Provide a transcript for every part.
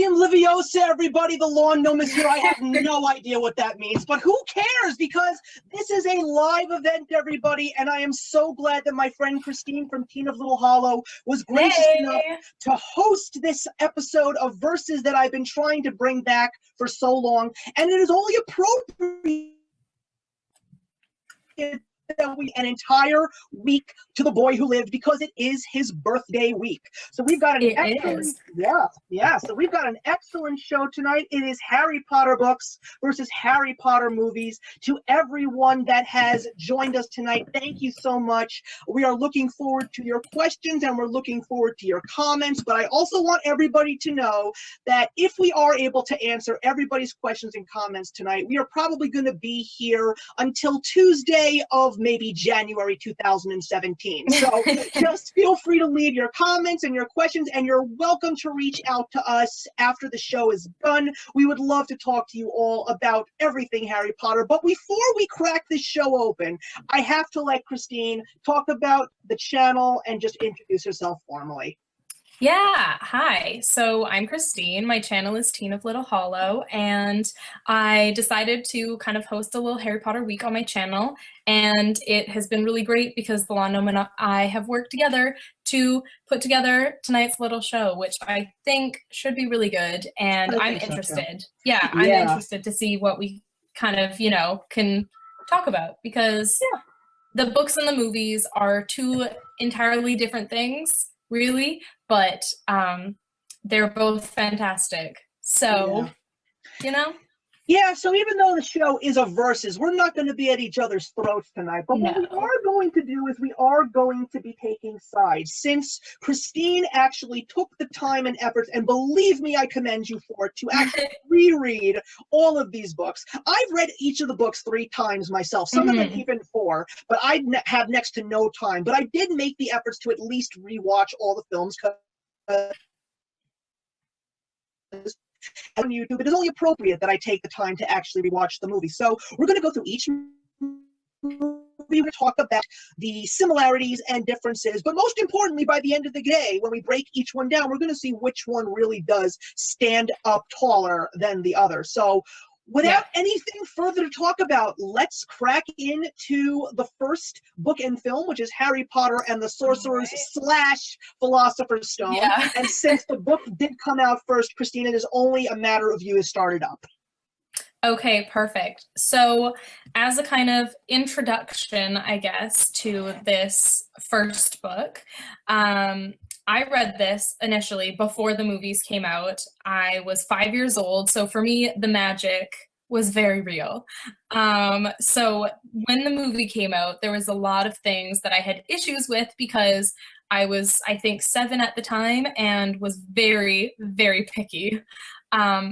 Wingardium Leviosa, everybody. The lawn gnome is here. I have no idea what that means, but who cares? Because this is a live event, everybody, and I am so glad that my friend Christine from TeenofLittleHollow was gracious enough to host this episode of Versus that I've been trying to bring back for so long, and it is only appropriate that we an entire week to the boy who lived because it is his birthday week. So we've got an So we've got an excellent show tonight. It is Harry Potter books versus Harry Potter movies. To everyone that has joined us tonight, thank you so much. We are looking forward to your questions and we're looking forward to your comments, but I also want everybody to know that if we are able to answer everybody's questions and comments tonight, we are probably going to be here until Tuesday of maybe January 2017. So just feel free to leave your comments and your questions, and you're welcome to reach out to us after the show is done. We would love to talk to you all about everything Harry Potter. But before we crack this show open, I have to let Christine talk about the channel and just introduce herself formally. Yeah, hi. So I'm Christine. My channel is TeenofLittleHollow, and I decided to kind of host a little Harry Potter week on my channel, and it has been really great because the Lawn Gnome and I have worked together to put together tonight's little show, which I think should be really good, and I'm interested. I'm interested to see what we kind of, can talk about, because the books and the movies are two entirely different things, really, but they're both fantastic. So, Yeah, so even though the show is a versus, we're not going to be at each other's throats tonight. But what we are going to do is we are going to be taking sides. Since Christine actually took the time and effort, and believe me, I commend you for it, to actually reread all of these books. I've read each of the books 3 times myself, some of them even 4, but I have next to no time. But I did make the efforts to at least rewatch all the films on YouTube. It is only appropriate that I take the time to actually rewatch the movie. So we're going to go through each movie. We're going to talk about the similarities and differences, but most importantly, by the end of the day, when we break each one down, we're going to see which one really does stand up taller than the other. So without anything further to talk about, let's crack into the first book and film, which is Harry Potter and the Sorcerer's / Philosopher's Stone. And since the book did come out first, Christine, it is only a matter of you to start it up. Okay, perfect. So as a kind of introduction, I guess, to this first book, I read this initially before the movies came out. I was 5 years old, so for me, the magic was very real. So when the movie came out, there was a lot of things that I had issues with because I was, I think, 7 at the time and was very, very picky.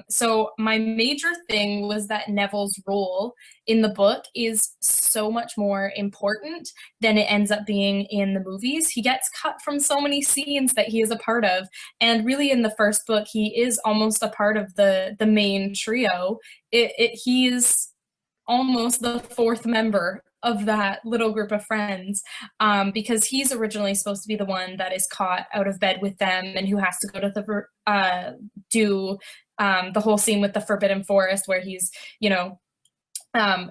So my major thing was that Neville's role in the book is so much more important than it ends up being in the movies. He gets cut from so many scenes that he is a part of, and really in the first book he is almost a part of the main trio. He is almost the 4th member of that little group of friends, because he's originally supposed to be the one that is caught out of bed with them and who has to go to the do the whole scene with the Forbidden Forest where he's,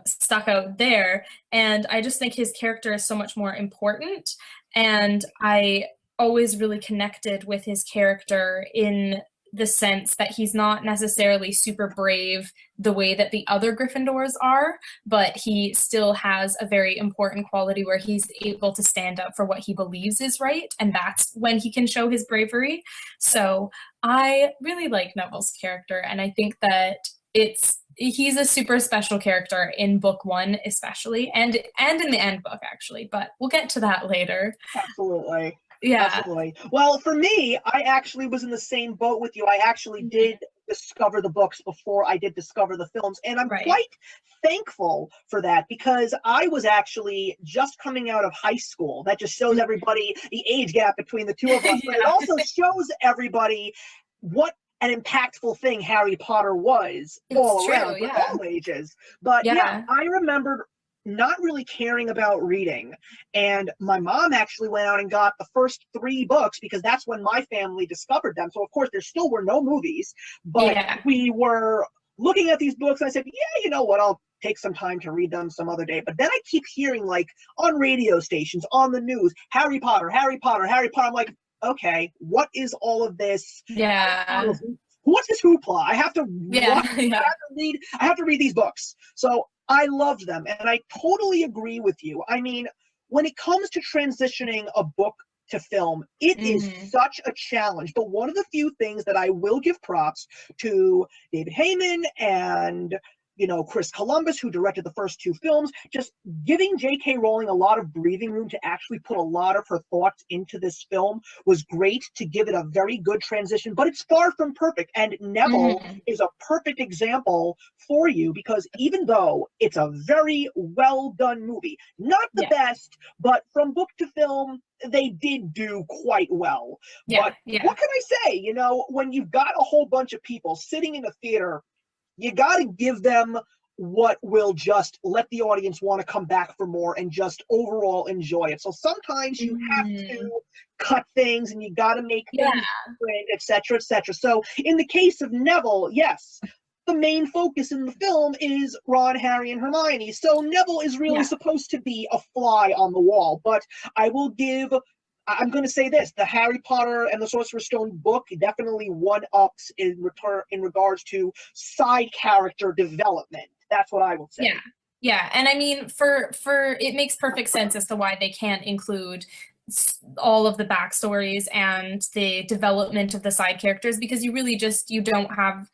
stuck out there. And I just think his character is so much more important. And I always really connected with his character in the sense that he's not necessarily super brave the way that the other Gryffindors are, but he still has a very important quality where he's able to stand up for what he believes is right, and that's when he can show his bravery. So I really like Neville's character, and I think that he's a super special character in book 1 especially, and in the end book actually, but we'll get to that later. Absolutely. Yeah. Absolutely. Well, for me, I actually was in the same boat with you. I actually did discover the books before I did discover the films, and I'm quite thankful for that because I was actually just coming out of high school. That just shows everybody the age gap between the two of us, but it also shows everybody what an impactful thing Harry Potter was all around for all ages. But yeah, I remembered not really caring about reading. And my mom actually went out and got the first 3 books because that's when my family discovered them. So of course there still were no movies, but we were looking at these books and I said, yeah, you know what, I'll take some time to read them some other day. But then I keep hearing, like, on radio stations, on the news, Harry Potter, Harry Potter, Harry Potter. I'm like, okay, what is all of this? Yeah. What's this hoopla? I have to I have to read these books. So I loved them, and I totally agree with you. I mean, when it comes to transitioning a book to film, it is such a challenge. But one of the few things that I will give props to David Heyman and, you know, Chris Columbus, who directed the first 2 films, just giving J.K. Rowling a lot of breathing room to actually put a lot of her thoughts into this film was great to give it a very good transition, but it's far from perfect. And Neville is a perfect example for you, because even though it's a very well done movie, not the best, but from book to film, they did do quite well. But what can I say? You know, when you've got a whole bunch of people sitting in a theater, you got to give them what will just let the audience want to come back for more and just overall enjoy it. So sometimes you have to cut things and you got to make things different, etc., etc. So in the case of Neville, yes, the main focus in the film is Ron, Harry, and Hermione. So Neville is really supposed to be a fly on the wall. But I'm going to say this: the Harry Potter and the Sorcerer's Stone book definitely one-ups in regards to side character development. That's what I will say. Yeah, and I mean, for it makes perfect sense as to why they can't include all of the backstories and the development of the side characters, because you don't have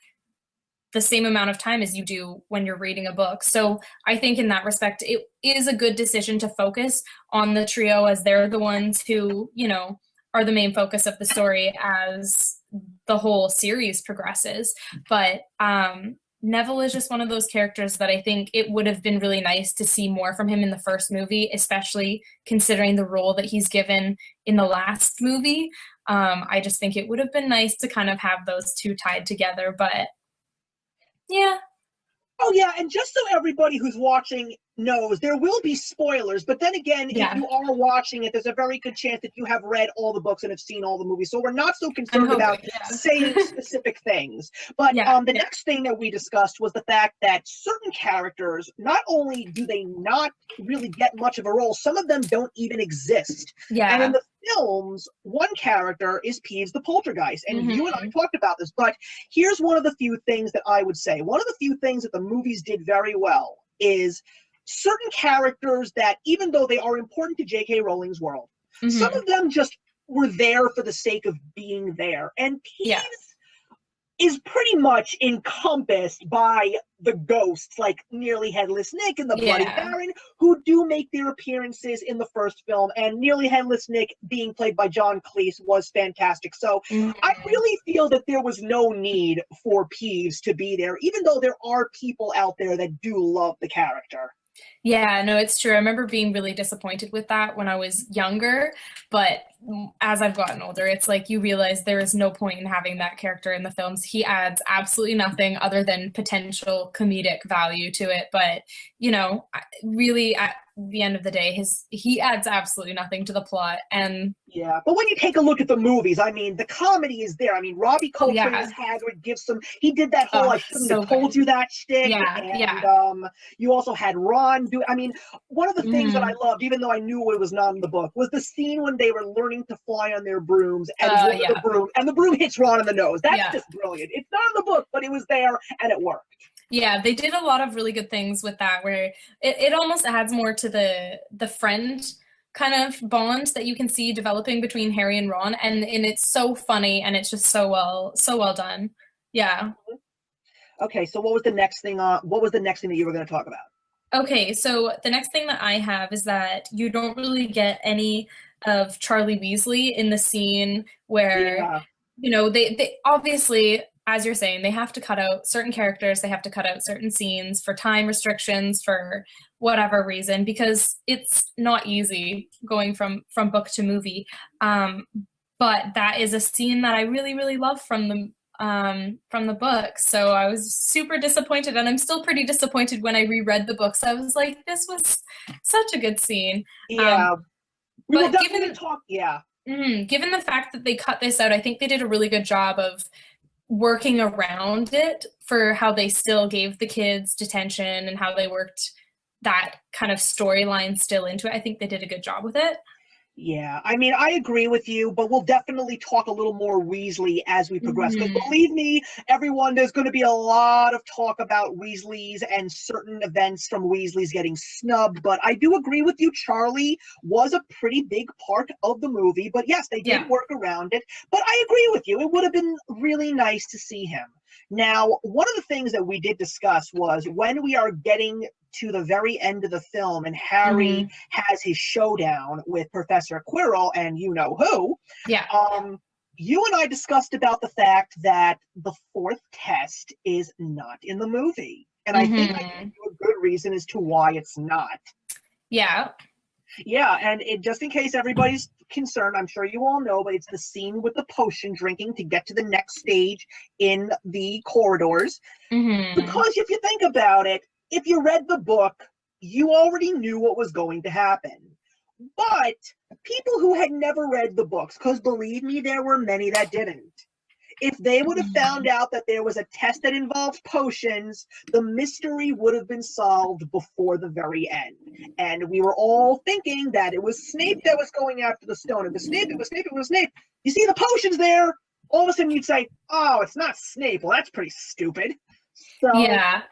the same amount of time as you do when you're reading a book. So I think in that respect, it is a good decision to focus on the trio, as they're the ones who, you know, are the main focus of the story as the whole series progresses. But Neville is just one of those characters that I think it would have been really nice to see more from him in the first movie, especially considering the role that he's given in the last movie. I just think it would have been nice to kind of have those two tied together, but yeah. Oh, yeah, and just so everybody who's watching knows, there will be spoilers, but then again, if you are watching it, there's a very good chance that you have read all the books and have seen all the movies, so we're not so concerned about saying specific things. But the next thing that we discussed was the fact that certain characters, not only do they not really get much of a role, some of them don't even exist. And in the films, one character is Peeves the Poltergeist, and you and I talked about this, but here's one of the few things that I would say. One of the few things that the movies did very well is certain characters that, even though they are important to J.K. Rowling's world, some of them just were there for the sake of being there. And Peeves is pretty much encompassed by the ghosts, like Nearly Headless Nick and the Bloody Baron, who do make their appearances in the first film. And Nearly Headless Nick, being played by John Cleese, was fantastic. So I really feel that there was no need for Peeves to be there, even though there are people out there that do love the character. Yeah, no, it's true. I remember being really disappointed with that when I was younger, but as I've gotten older, it's like you realize there is no point in having that character in the films. He adds absolutely nothing other than potential comedic value to it, but, you know, really at the end of the day, he adds absolutely nothing to the plot. And yeah, but when you take a look at the movies, I mean, the comedy is there. I mean, Robbie Coltrane as Hagrid he did that whole I shouldn't have told you that shtick. And you also had Ron do, I mean, one of the things that I loved, even though I knew it was not in the book, was the scene when they were learning to fly on their brooms and the broom hits Ron in the nose. That's just brilliant. It's not in the book, but it was there and it worked. Yeah, they did a lot of really good things with that, where it almost adds more to the friend kind of bond that you can see developing between Harry and Ron, and it's so funny and it's just so well done. Yeah. Okay, so what was the next thing that you were going to talk about? Okay, so the next thing that I have is that you don't really get any of Charlie Weasley in the scene where you know, they obviously, as you're saying, they have to cut out certain characters, they have to cut out certain scenes for time restrictions, for whatever reason, because it's not easy going from book to movie. But that is a scene that I really, really love from from the book. So I was super disappointed, and I'm still pretty disappointed when I reread the books. I was like, this was such a good scene. Yeah, we will but definitely talk. Yeah. Given the fact that they cut this out, I think they did a really good job of working around it for how they still gave the kids detention and how they worked that kind of storyline still into it. I think they did a good job with it. Yeah, I mean, I agree with you, but we'll definitely talk a little more Weasley as we progress. Because believe me, everyone, there's going to be a lot of talk about Weasleys and certain events from Weasleys getting snubbed. But I do agree with you, Charlie was a pretty big part of the movie. But yes, they did work around it. But I agree with you. It would have been really nice to see him. Now, one of the things that we did discuss was when we are getting to the very end of the film and Harry has his showdown with Professor Quirrell and you know who. Yeah. You and I discussed about the fact that the fourth test is not in the movie. And I think I gave you a good reason as to why it's not. Yeah. Yeah, and just in case everybody's concerned, I'm sure you all know, but it's the scene with the potion drinking to get to the next stage in the corridors. Because if you think about it, if you read the book, you already knew what was going to happen. But people who had never read the books, because believe me, there were many that didn't. If they would have found out that there was a test that involved potions, the mystery would have been solved before the very end. And we were all thinking that it was Snape that was going after the stone. It was Snape, it was Snape, it was Snape. You see the potions there, all of a sudden you'd say, oh, it's not Snape. Well, that's pretty stupid. So, yeah.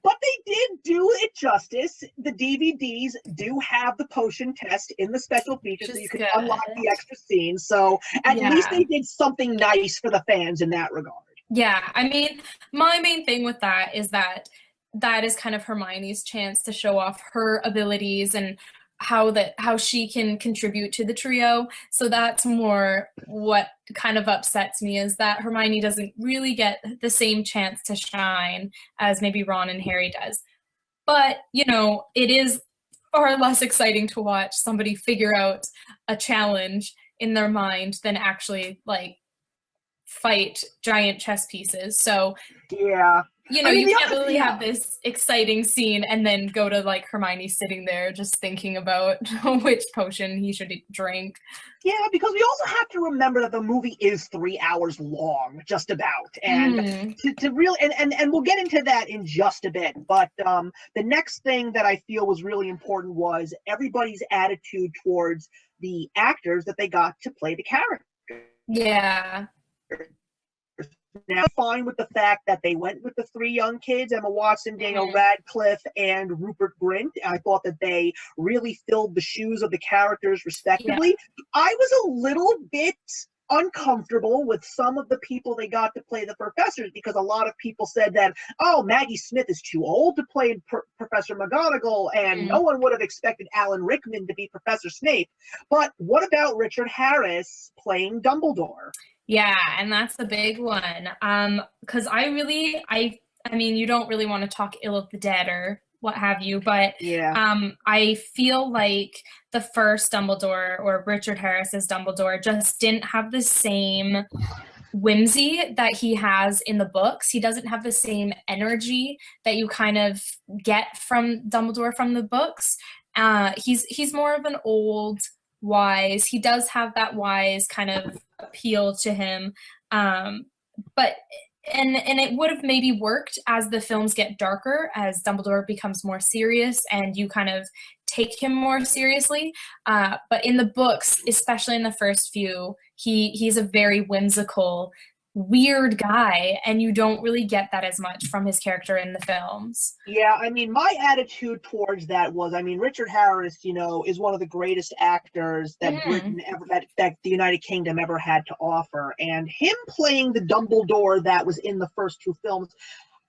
But they did do it justice. The DVDs do have the potion test in the special features, so you can unlock the extra scenes. So at least they did something nice for the fans in that regard. Yeah, I mean, my main thing with that is that is kind of Hermione's chance to show off her abilities and how she can contribute to the trio. So that's more what kind of upsets me, is that Hermione doesn't really get the same chance to shine as maybe Ron and Harry does. But, you know, it is far less exciting to watch somebody figure out a challenge in their mind than actually, like, fight giant chess pieces. So yeah, you know, I mean, you can't really have this exciting scene and then go to, like, Hermione sitting there just thinking about which potion he should drink. Yeah, because we also have to remember that the movie is 3 hours long, just about. And to really, and we'll get into that in just a bit. But the next thing that I feel was really important was everybody's attitude towards the actors that they got to play the character. Yeah. Now, fine with the fact that they went with the three young kids, Emma Watson, Daniel Radcliffe, and Rupert Grint. I thought that they really filled the shoes of the characters respectively. Yeah. I was a little bit uncomfortable with some of the people they got to play the professors, because a lot of people said that, oh, Maggie Smith is too old to play Professor McGonagall, and no one would have expected Alan Rickman to be Professor Snape. But what about Richard Harris playing Dumbledore? Yeah, and that's the big one. Because I mean, you don't really want to talk ill of the dead or what have you, but I feel like the first Dumbledore, or Richard Harris as Dumbledore, just didn't have the same whimsy that he has in the books. He doesn't have the same energy that you kind of get from Dumbledore from the books. He's more of an old, wise. He does have that wise kind of appeal to him, but it would have maybe worked as the films get darker, as Dumbledore becomes more serious and you kind of take him more seriously. But in the books, especially in the first few, he's a very whimsical, weird guy, and you don't really get that as much from his character in the films. Yeah, I mean, my attitude towards that was, I mean, Richard Harris, you know, is one of the greatest actors that Britain ever, that the United Kingdom ever had to offer, and him playing the Dumbledore that was in the first two films,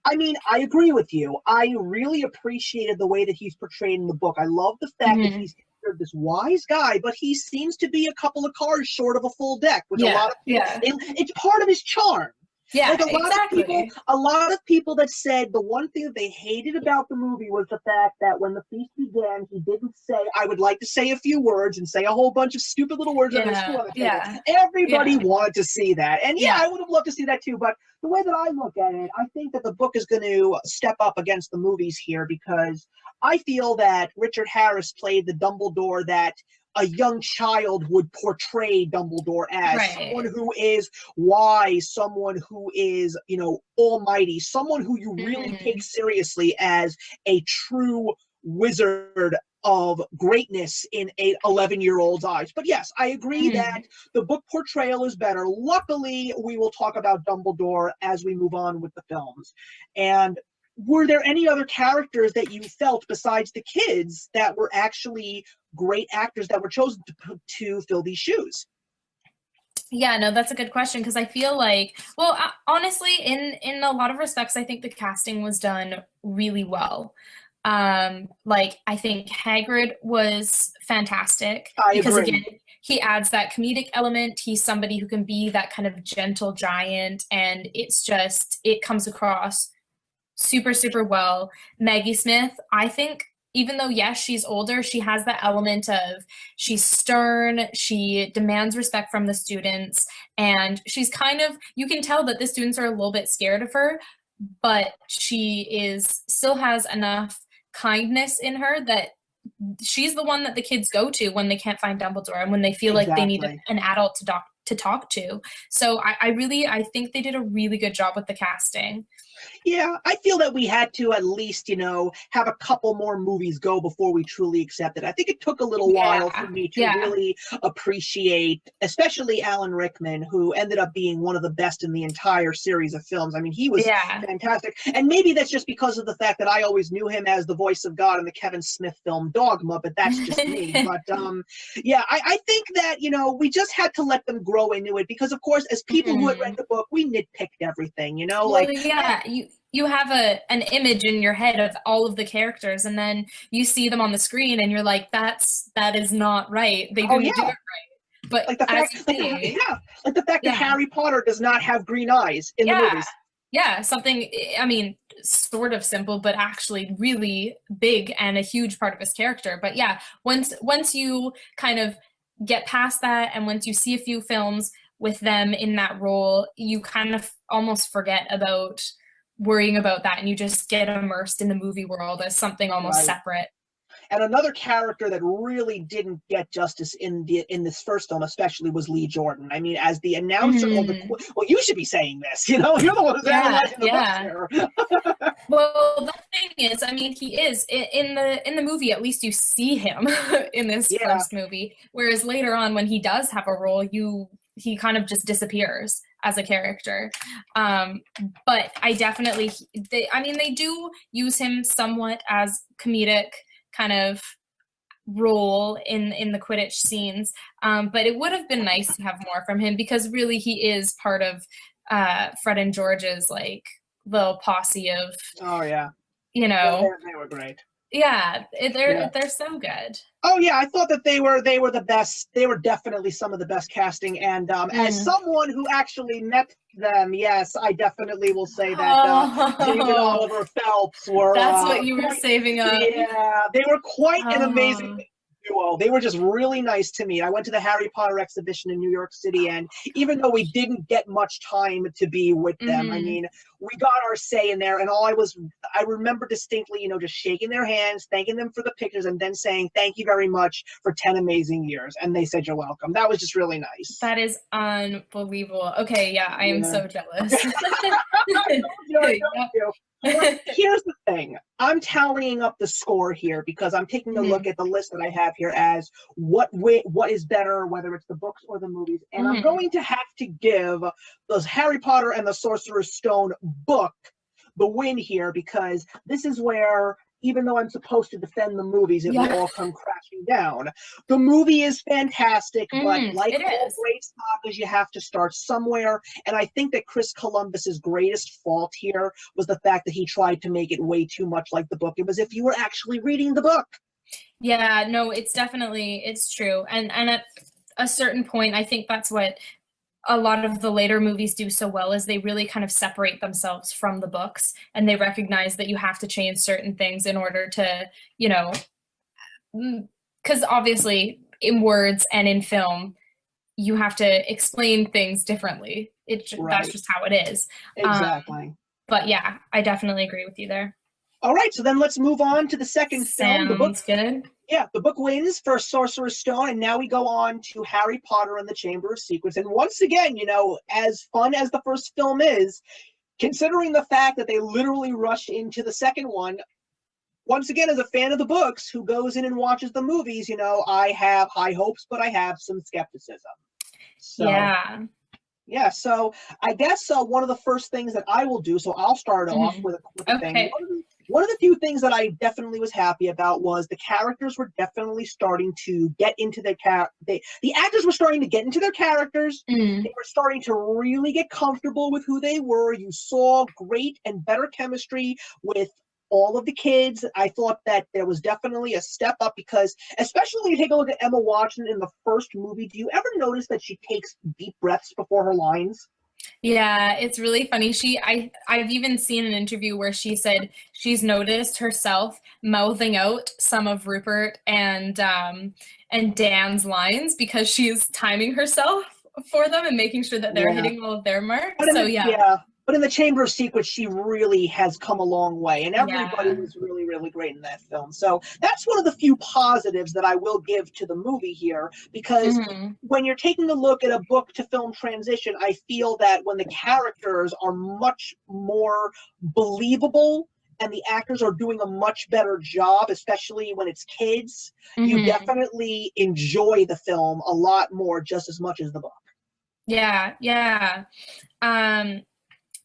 I mean, I agree with you. I really appreciated the way that he's portrayed in the book. I love the fact that he's this wise guy, but he seems to be a couple of cards short of a full deck, which a lot of people, it's part of his charm. Yeah, Like exactly. a lot of people that said the one thing that they hated about the movie was the fact that when the feast began, he didn't say, I would like to say a few words and say a whole bunch of stupid little words and there's food on the table. Yeah, Everybody yeah, wanted to see that. And yeah, yeah. I would have loved to see that too. But the way that I look at it, I think that the book is going to step up against the movies here because I feel that Richard Harris played the Dumbledore that a young child would portray Dumbledore as someone Right. who is wise, someone who is, almighty, someone who you really take Mhm. seriously as a true wizard of greatness in a 11-year-old's eyes. But yes, I agree that Mhm. the book portrayal is better. Luckily, we will talk about Dumbledore as we move on with the films. And were there any other characters that you felt besides the kids that were actually great actors that were chosen to fill these shoes? Yeah, no, that's a good question because I feel like, well, honestly, in a lot of respects, I think the casting was done really well. Like I think Hagrid was fantastic I because agree. again, he adds that comedic element. He's somebody who can be that kind of gentle giant, and it comes across super, super well. Maggie Smith, I think, even though, yes, she's older, she has that element of she's stern, she demands respect from the students, and she's kind of, you can tell that the students are a little bit scared of her, but she is still has enough kindness in her that she's the one that the kids go to when they can't find Dumbledore and when they feel like they need Exactly. an adult to talk to. So I think they did a really good job with the casting. Yeah, I feel that we had to at least, have a couple more movies go before we truly accept it. I think it took a little while for Yeah, me to yeah, really appreciate, especially Alan Rickman, who ended up being one of the best in the entire series of films. I mean, he was yeah. fantastic. And maybe that's just because of the fact that I always knew him as the voice of God in the Kevin Smith film Dogma, but that's just me. But yeah, I think that, we just had to let them grow into it because, of course, as people who had read Mhm. the book, we nitpicked everything, Well, like yeah, you have an image in your head of all of the characters, and then you see them on the screen, and you're like, that is not right. They oh didn't do it yeah, right. But like the as fact, you like say, yeah, like the fact that yeah, Harry Potter does not have green eyes in the yeah, movies. yeah, something. I mean, sort of simple, but actually really big and a huge part of his character. But yeah, once you kind of get past that, and once you see a few films with them in that role, you kind of almost forget about worrying about that and you just get immersed in the movie world as something almost Right. separate. And another character that really didn't get justice in this first film, especially, was Lee Jordan. I mean, as the announcer or Mm, well, you should be saying this. You're the one who's yeah, analyzing the books yeah. here. Well, the thing is, I mean, he is in the movie. At least you see him in this Yeah, first movie, whereas later on, when he does have a role, he kind of just disappears as a character. Um, but I definitely, I mean, they do use him somewhat as comedic kind of role in the Quidditch scenes. But it would have been nice to have more from him because really he is part of Fred and George's like little posse of, oh yeah, you know, they were great. yeah, Yeah. they're so good. Oh yeah, I thought that they were the best. They were definitely some of the best casting. And as Mm. someone who actually met them, yes, I definitely will say that James and Oh, Oliver Phelps were that's what you were quite. saving up. Yeah, they were quite an amazing Oh. duo. They were just really nice to me. I went to the Harry Potter exhibition in New York City, and even though we didn't get much time to be with them, I Hmm. mean, we got our say in there. And I remember distinctly, just shaking their hands, thanking them for the pictures, and then saying, "Thank you very much for 10 amazing years." And they said, "You're welcome." That was just really nice. That is unbelievable. Okay, yeah, I am Yeah. so jealous. I told you, I told Yep. you. But here's the thing. I'm tallying up the score here because I'm taking a look Mhm, at the list that I have here as what is better, whether it's the books or the movies. And I'm mhm. going to have to give the Harry Potter and the Sorcerer's Stone book the win here because this is where, even though I'm supposed to defend the movies, it will Yeah. all come crashing down. The movie is fantastic, but Mhm, like it all is. great sagas, you have to start somewhere. And I think that Chris Columbus's greatest fault here was the fact that he tried to make it way too much like the book. It was if you were actually reading the book. Yeah, no, it's definitely it's true. And at a certain point, I think that's what a lot of the later movies do so well is they really kind of separate themselves from the books, and they recognize that you have to change certain things in order to, you know, because obviously in words and in film, you have to explain things differently. That's just how it is. Exactly. But yeah, I definitely agree with you there. All right, so then let's move on to the second film. The book, Sounds good. yeah, the book wins for Sorcerer's Stone, and now we go on to Harry Potter and the Chamber of Secrets. And once again, you know, as fun as the first film is, considering the fact that they literally rush into the second one, once again, as a fan of the books who goes in and watches the movies, you know, I have high hopes, but I have some skepticism. So, yeah, so I guess one of the first things that I will do, so I'll start off with a thing. One of the few things that I definitely was happy about was the characters were definitely starting to get into their the actors were starting to get into their characters. They were starting to really get comfortable with who they were. You saw great and better chemistry with all of the kids. I thought that there was definitely a step up because, especially when you take a look at Emma Watson in the first movie, do you ever notice that she takes deep breaths before her lines? Yeah, it's really funny. I've even seen an interview where she said she's noticed herself mouthing out some of Rupert and Dan's lines because she's timing herself for them and making sure that they're hitting all of their marks. But in the Chamber of Secrets, she really has come a long way, and everybody was really, really great in that film. So that's one of the few positives that I will give to the movie here, because when you're taking a look at a book to film transition, I feel that when the characters are much more believable and the actors are doing a much better job, especially when it's kids, you definitely enjoy the film a lot more, just as much as the book. Yeah.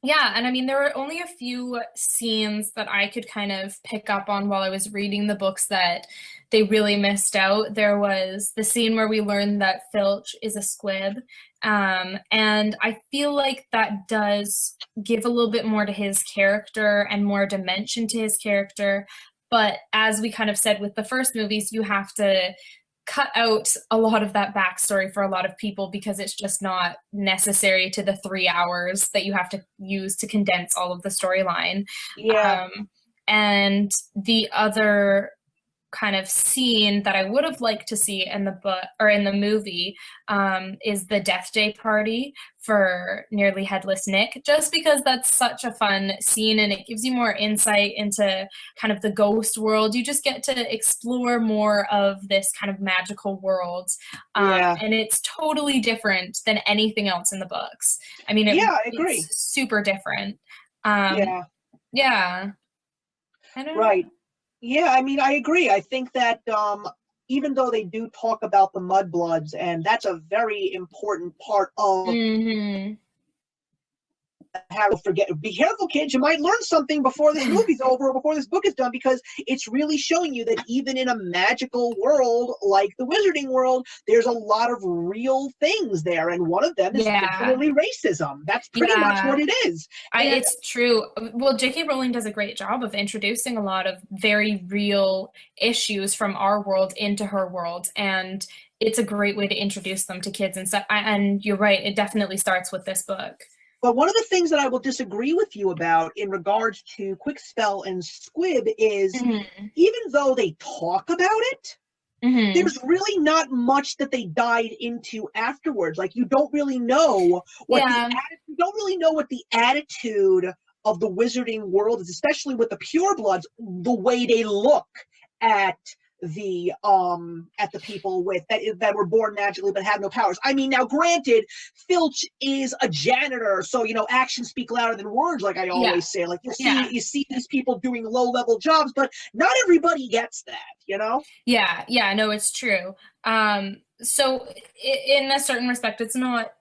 Yeah, and I mean, there were only a few scenes that I could kind of pick up on while I was reading the books that they really missed out. There was the scene where we learned that Filch is a squib, and I feel like that does give a little bit more to his character and more dimension to his character. But as we kind of said with the first movies, you have to cut out a lot of that backstory for a lot of people because it's just not necessary to the 3 hours that you have to use to condense all of the storyline. And the other kind of scene that I would have liked to see in the book or in the movie is the Death Day party for Nearly Headless Nick, just because that's such a fun scene and it gives you more insight into kind of the ghost world. You just get to explore more of this kind of magical world. And it's totally different than anything else in the books. I mean, I agree. It's super different. Yeah. I don't know. Yeah, I mean, I agree. I think that even though they do talk about the mudbloods, and that's a very important part of how to forget. Be careful, kids. You might learn something before this movie's over or before this book is done, because it's really showing you that even in a magical world like the wizarding world, there's a lot of real things there, and one of them is definitely racism. That's pretty much what it is. It's true. Well, J.K. Rowling does a great job of introducing a lot of very real issues from our world into her world, and it's a great way to introduce them to kids and stuff. And you're right, it definitely starts with this book. But one of the things that I will disagree with you about in regards to Quickspell and Squib is even though they talk about it, there's really not much that they dive into afterwards. Like, you don't really know what you don't really know what the attitude of the wizarding world is, especially with the purebloods, the way they look at the people with that were born magically but have no powers. I mean, now granted, Filch is a janitor, so you know, actions speak louder than words, like I always say. Like, you see these people doing low-level jobs, but not everybody gets that, you know? No, it's true. So in a certain respect, it's not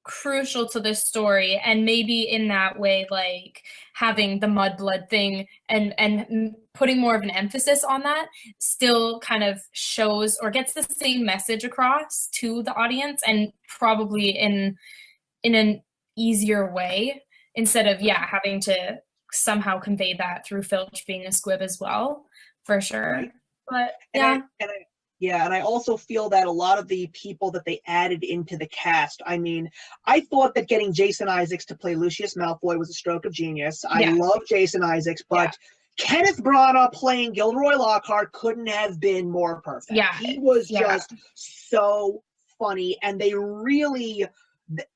crucial to this story, and maybe in that way, like having the mudblood thing and putting more of an emphasis on that still kind of shows or gets the same message across to the audience, and probably in an easier way, instead of having to somehow convey that through Filch being a squib as well, for sure. But Yeah, and I also feel that a lot of the people that they added into the cast, I mean, I thought that getting Jason Isaacs to play Lucius Malfoy was a stroke of genius. I Yeah. love Jason Isaacs, but Kenneth Branagh playing Gilderoy Lockhart couldn't have been more perfect. Yeah. He was just so funny, and they really,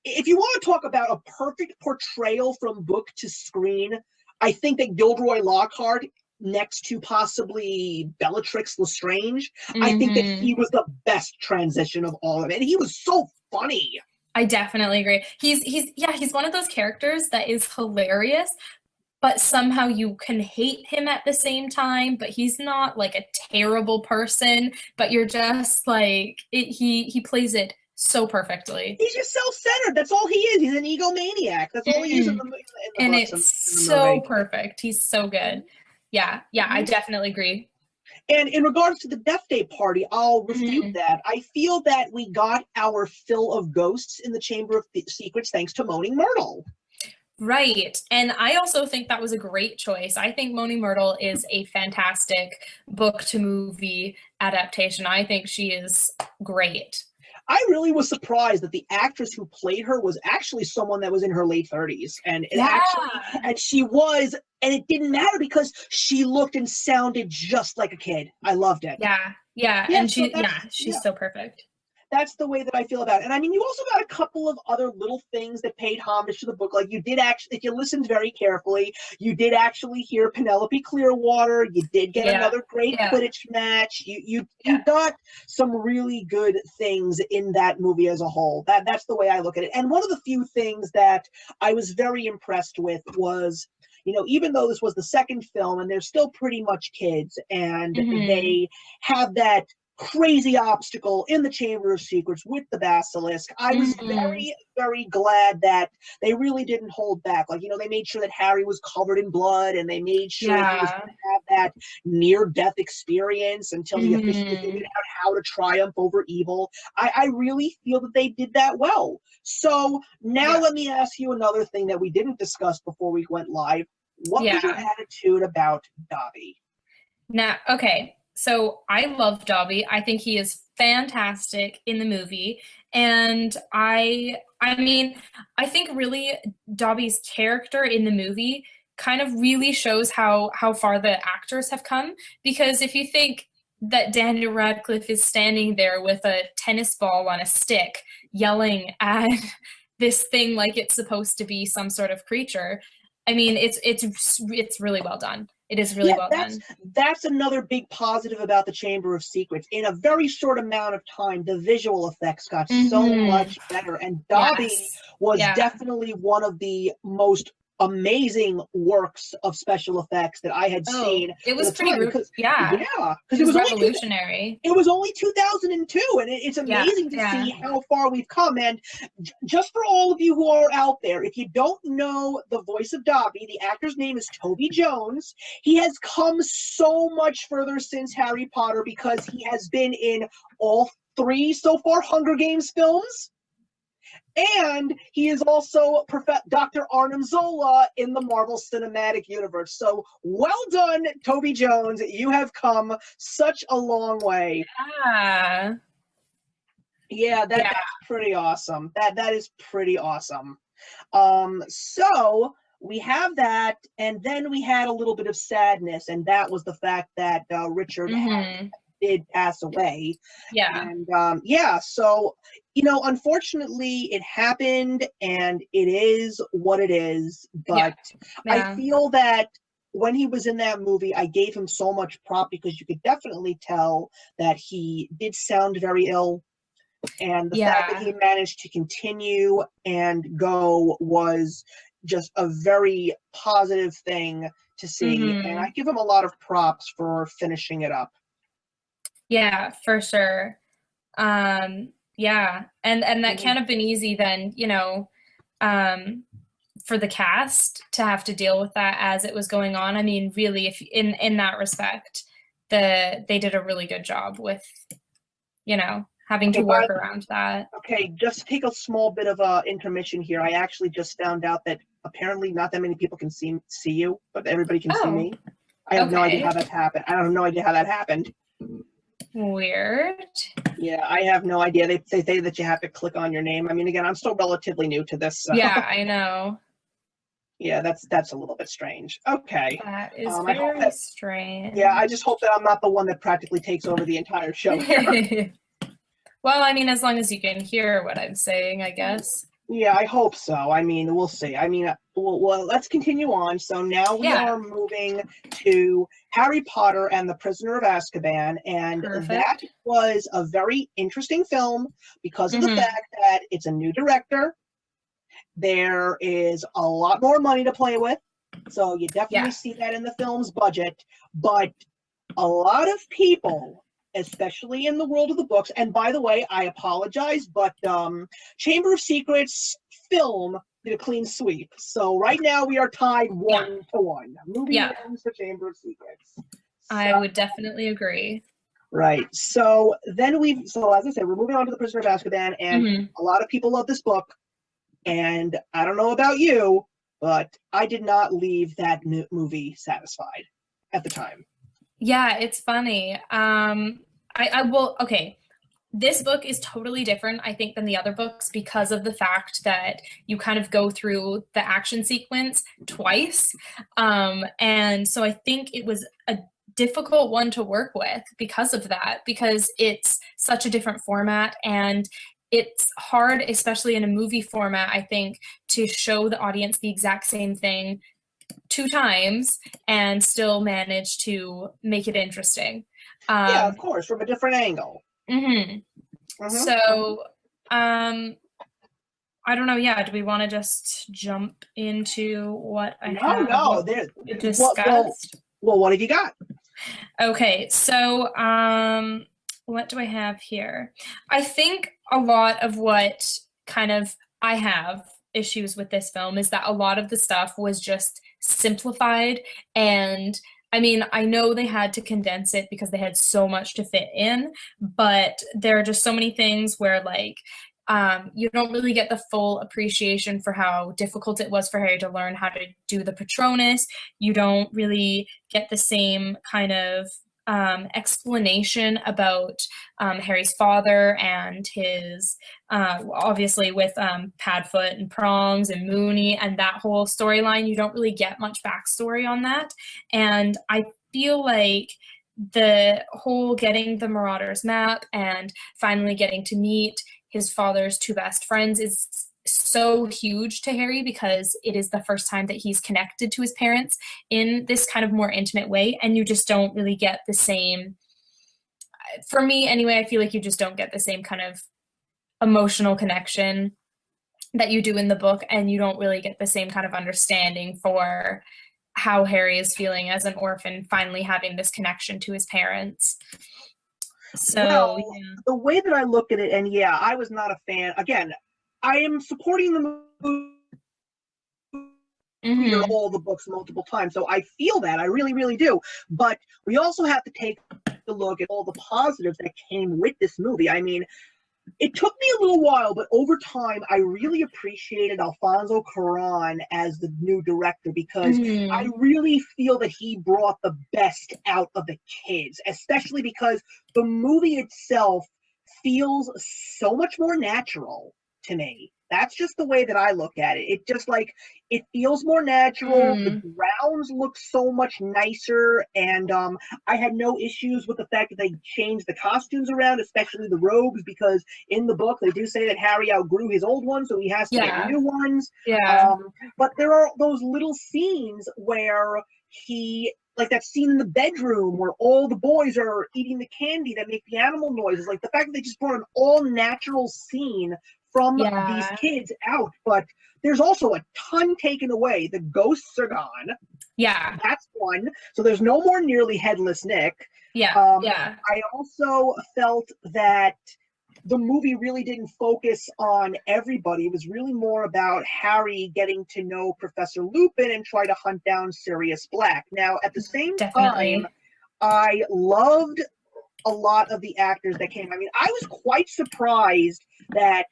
if you want to talk about a perfect portrayal from book to screen, I think that Gilderoy Lockhart, next to possibly Bellatrix Lestrange, I think that he was the best transition of all of it. And he was so funny. I definitely agree. He's one of those characters that is hilarious, but somehow you can hate him at the same time, but he's not like a terrible person, but you're just like, he plays it so perfectly. He's just self-centered. That's all he is. He's an egomaniac. That's all he is in the movie. And it's so perfect. He's so good. Yeah, I definitely agree. And in regards to the Death Day party, I'll refute that. I feel that we got our fill of ghosts in the Chamber of Secrets thanks to Moaning Myrtle. Right. And I also think that was a great choice. I think Moaning Myrtle is a fantastic book to movie adaptation. I think she is great. I really was surprised that the actress who played her was actually someone that was in her late 30s. And she was, and it didn't matter because she looked and sounded just like a kid. I loved it. Yeah. And she's so perfect. That's the way that I feel about it. And I mean, you also got a couple of other little things that paid homage to the book. Like you did actually, if you listened very carefully, you did actually hear Penelope Clearwater. You did get another great Quidditch match. You got some really good things in that movie as a whole. That's the way I look at it. And one of the few things that I was very impressed with was, you know, even though this was the second film and they're still pretty much kids and they have that crazy obstacle in the Chamber of Secrets with the basilisk, I was very, very glad that they really didn't hold back. Like, you know, they made sure that Harry was covered in blood and they made sure he was going to have that near-death experience until he officially figured out how to triumph over evil. I really feel that they did that well. So now let me ask you another thing that we didn't discuss before we went live. What was your attitude about Dobby? Now, okay. So I love Dobby. I think he is fantastic in the movie. And I mean, I think really Dobby's character in the movie kind of really shows how far the actors have come. Because if you think that Daniel Radcliffe is standing there with a tennis ball on a stick yelling at this thing like it's supposed to be some sort of creature, I mean, it's really well done. It is really well done. That's another big positive about the Chamber of Secrets. In a very short amount of time, the visual effects got so much better. And Dobby was definitely one of the most amazing works of special effects that I had seen. It was pretty because it was revolutionary. It was only 2002, and it's amazing to see how far we've come. And just for all of you who are out there, if you don't know the voice of Dobby, the actor's name is Toby Jones. He has come so much further since Harry Potter because he has been in all 3 so far Hunger Games films. And he is also Dr. Arnim Zola in the Marvel Cinematic Universe. So well done, Toby Jones. You have come such a long way. That's pretty awesome. That is pretty awesome. So we have that, and then we had a little bit of sadness, and that was the fact that Richard did pass away. So, you know, unfortunately it happened and it is what it is, but I feel that when he was in that movie, I gave him so much prop because you could definitely tell that he did sound very ill, and the fact that he managed to continue and go was just a very positive thing to see, and I give him a lot of props for finishing it up. Yeah, for sure. And that can't have been easy then, you know, for the cast to have to deal with that as it was going on. I mean, really, if in that respect, they did a really good job with, you know, having to work around that. Okay, just take a small bit of a intermission here. I actually just found out that apparently not that many people can see you, but everybody can see me. I have no idea how that happened. I have no idea how that happened. Weird. Yeah, I have no idea. They say that you have to click on your name. I mean, again, I'm still relatively new to this. So. Yeah, I know. Yeah, that's a little bit strange. Okay. That is I hope very that, strange. yeah, I just hope that I'm not the one that practically takes over the entire show here. Well, I mean, as long as you can hear what I'm saying, I guess. Yeah, I hope so. I mean, we'll see. I mean, well, let's continue on. So now we are moving to Harry Potter and the Prisoner of Azkaban, and that was a very interesting film because of the fact that it's a new director. There is a lot more money to play with, so you definitely see that in the film's budget, but a lot of people, especially in the world of the books, and by the way, I apologize, but Chamber of Secrets film did a clean sweep. So right now we are tied 1-1. Movie wins the Chamber of Secrets. I would definitely agree. Right. So then as I said, we're moving on to the Prisoner of Azkaban, and a lot of people love this book. And I don't know about you, but I did not leave that movie satisfied at the time. Yeah, it's funny. I will, okay. This book is totally different, I think, than the other books because of the fact that you kind of go through the action sequence twice. And so I think it was a difficult one to work with because of that, because it's such a different format, and it's hard, especially in a movie format, I think, to show the audience the exact same thing 2 times and still manage to make it interesting. Yeah, of course, from a different angle. So, I don't know. Yeah, do we want to just jump into what I have discussed? Well, what have you got? Okay, so what do I have here? I think a lot of what kind of I have issues with this film is that a lot of the stuff was just simplified, and I mean, I know they had to condense it because they had so much to fit in, but there are just so many things where, like, you don't really get the full appreciation for how difficult it was for Harry to learn how to do the Patronus. You don't really get the same kind of explanation about Harry's father and his, obviously with Padfoot and Prongs and Moony and that whole storyline. You don't really get much backstory on that. And I feel like the whole getting the Marauders map and finally getting to meet his father's 2 best friends is so huge to Harry because it is the first time that he's connected to his parents in this kind of more intimate way, and you just don't really get the same, for me anyway, I feel like you just don't get the same kind of emotional connection that you do in the book, and you don't really get the same kind of understanding for how Harry is feeling as an orphan, finally having this connection to his parents. So the way that I look at it, and I was not a fan. Again, I am supporting the movie or all the books multiple times, so I feel that. I really, really do. But we also have to take a look at all the positives that came with this movie. I mean, it took me a little while, but over time, I really appreciated Alfonso Cuarón as the new director because I really feel that he brought the best out of the kids, especially because the movie itself feels so much more natural to me. That's just the way that I look at it. It just it feels more natural. The grounds look so much nicer, and I had no issues with the fact that they changed the costumes around, especially the robes, because in the book they do say that Harry outgrew his old ones, so he has to get new ones. But there are those little scenes where like that scene in the bedroom where all the boys are eating the candy that make the animal noises. Like the fact that they just brought an all-natural scene from these kids out, but there's also a ton taken away. The ghosts are gone. Yeah. That's one. So there's no more nearly headless Nick. I also felt that the movie really didn't focus on everybody. It was really more about Harry getting to know Professor Lupin and try to hunt down Sirius Black. Now, at the same time, I loved a lot of the actors that came. I mean, I was quite surprised that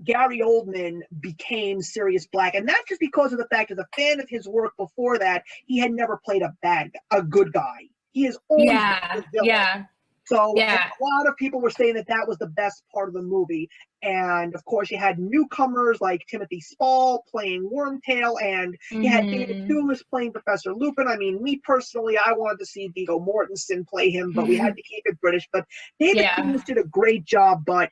Gary Oldman became Sirius Black, and that's just because of the fact, as a fan of his work before that, he had never played a good guy. He is always been a villain. So Yeah. a lot of people were saying that that was the best part of the movie. And of course, you had newcomers like Timothy Spall playing Wormtail, and you had David Thewlis playing Professor Lupin. I mean, me personally, I wanted to see Viggo Mortensen play him, but we had to keep it British. But David Thewlis did a great job. But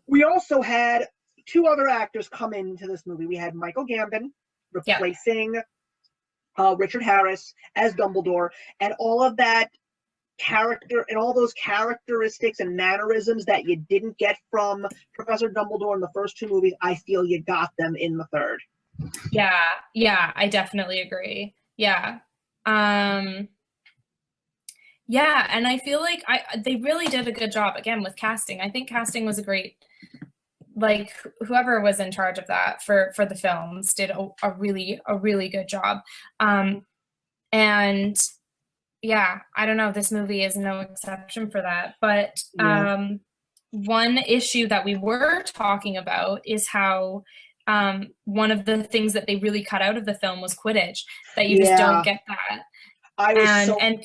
we also had two other actors come into this movie. We had Michael Gambon replacing Richard Harris as Dumbledore, and all of that character and all those characteristics and mannerisms that you didn't get from Professor Dumbledore in the first two movies, I feel you got them in the third. Yeah, I definitely agree. Yeah. And I feel like they really did a good job again with casting. I think casting was a great, like, whoever was in charge of that for the films did a really good job. And yeah, I don't know, this movie is no exception for that. But one issue that we were talking about is how one of the things that they really cut out of the film was Quidditch, that you just don't get that. I was and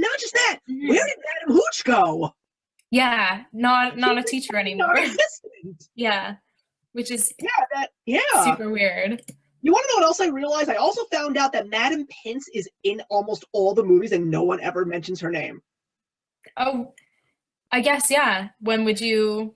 not just that, where did Madam Hooch go? Yeah, not a teacher anymore. Yeah, which is super weird. You want to know what else I realized? I also found out that Madam Pince is in almost all the movies and no one ever mentions her name. Oh, I guess, yeah. When would you?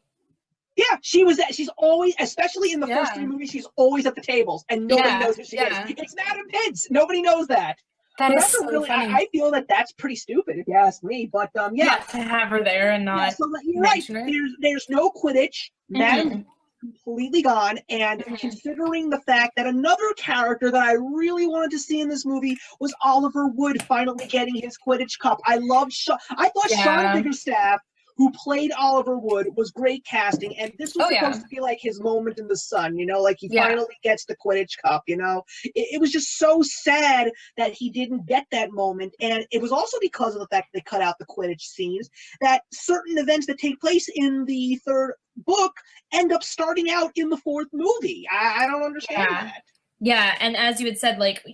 Yeah, she's always, especially in the first three movies, she's always at the tables and nobody knows who she is. It's Madam Pince. Nobody knows that. That is so really funny. I feel that that's pretty stupid if you ask me. But to have her there and not. So you're right. There's no Quidditch. Madam completely gone, and considering the fact that another character that I really wanted to see in this movie was Oliver Wood finally getting his Quidditch cup. I thought Sean Biggerstaff, who played Oliver Wood, was great casting, and this was supposed to be like his moment in the sun, like he finally gets the Quidditch cup, It was just so sad that he didn't get that moment, and it was also because of the fact that they cut out the Quidditch scenes, that certain events that take place in the third book end up starting out in the fourth movie. I don't understand that. Yeah, and as you had said, like,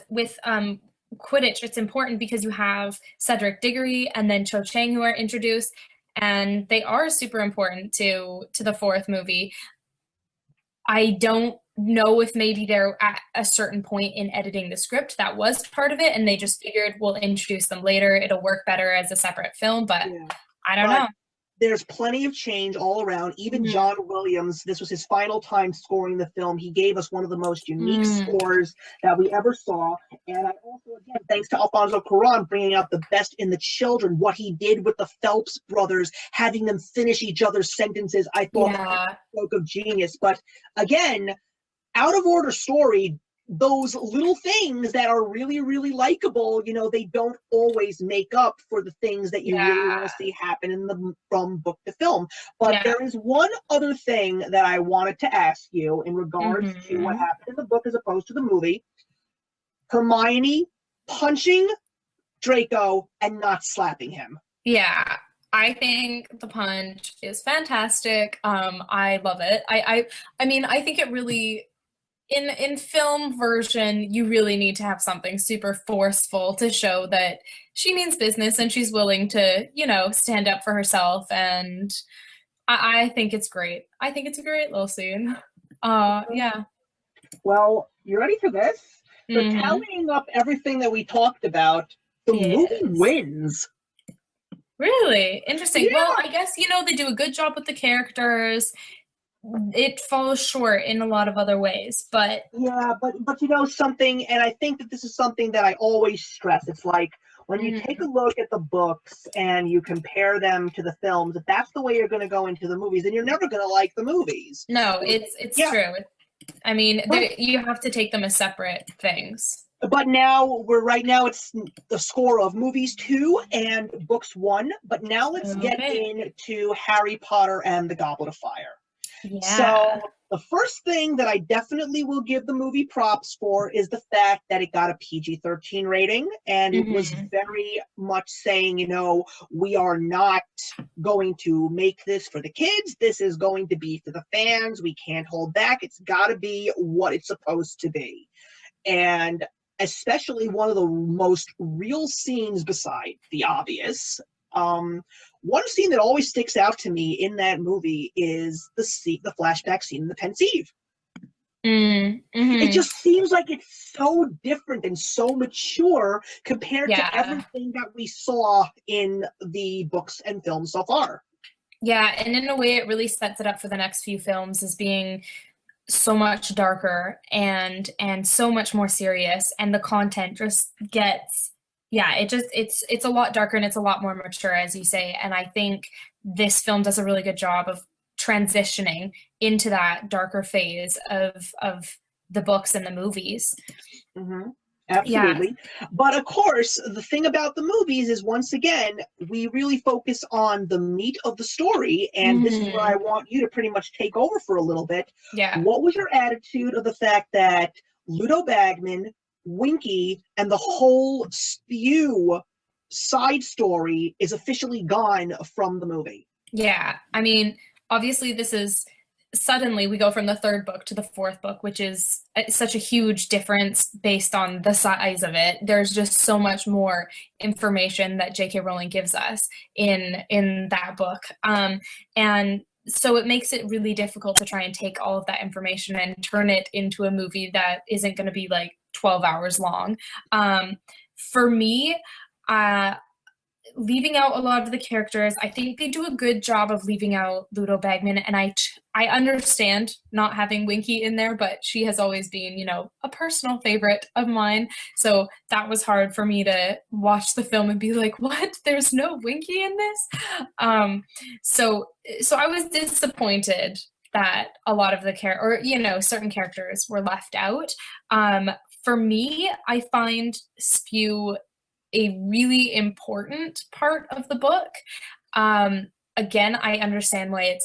with Quidditch, it's important because you have Cedric Diggory and then Cho Chang who are introduced, and they are super important to the fourth movie. I don't know if maybe they're at a certain point in editing the script that was part of it, and they just figured we'll introduce them later. It'll work better as a separate film, but I don't know. There's plenty of change all around. Even John Williams, this was his final time scoring the film. He gave us one of the most unique scores that we ever saw. And I also, again, thanks to Alfonso Cuarón bringing out the best in the children, what he did with the Phelps brothers, having them finish each other's sentences, I thought that was a stroke of genius. But again, out of order story, those little things that are really, really likable, they don't always make up for the things that you really want to see happen from book to film. But there is one other thing that I wanted to ask you in regards to what happened in the book as opposed to the movie. Hermione punching Draco and not slapping him. Yeah. I think the punch is fantastic. I love it. I mean, I think it really, in film version, you really need to have something super forceful to show that she means business and she's willing to, stand up for herself. And I think it's great. I think it's a great little scene. Yeah. Well, you ready for this? So tallying up everything that we talked about, the movie wins. Really? Interesting. Yeah. Well, I guess, they do a good job with the characters. It falls short in a lot of other ways, but something, and I think that this is something that I always stress. It's like when you take a look at the books and you compare them to the films, if that's the way you're going to go into the movies, then you're never going to like the movies. No, it's true. I mean, you have to take them as separate things. But right now it's the score of movies 2 and books 1. But now let's get into Harry Potter and the Goblet of Fire. Yeah. So the first thing that I definitely will give the movie props for is the fact that it got a PG-13 rating, and it was very much saying, we are not going to make this for the kids. This is going to be for the fans. We can't hold back. It's got to be what it's supposed to be. And especially one of the most real scenes beside the obvious One scene that always sticks out to me in that movie is the flashback scene in the Pensieve. It just seems like it's so different and so mature compared to everything that we saw in the books and films so far. Yeah, and in a way it really sets it up for the next few films as being so much darker and so much more serious, and the content just gets it's a lot darker and it's a lot more mature, as you say. And I think this film does a really good job of transitioning into that darker phase of the books and the movies. Absolutely. Yeah. But of course, the thing about the movies is, once again, we really focus on the meat of the story, and this is where I want you to pretty much take over for a little bit. Yeah. What was your attitude of the fact that Ludo Bagman, Winky, and the whole Spew side story is officially gone from the movie? Yeah, I mean, obviously this is, suddenly we go from the third book to the fourth book, which is such a huge difference based on the size of it. There's just so much more information that J.K. Rowling gives us in that book. And so it makes it really difficult to try and take all of that information and turn it into a movie that isn't going to be like 12 hours long. For me, leaving out a lot of the characters, I think they do a good job of leaving out Ludo Bagman, and I understand not having Winky in there, but she has always been, you know, a personal favorite of mine. So that was hard for me to watch the film and be like, what? There's no Winky in this? So I was disappointed that a lot of the certain characters were left out. For me, I find Spew a really important part of the book. Again, I understand why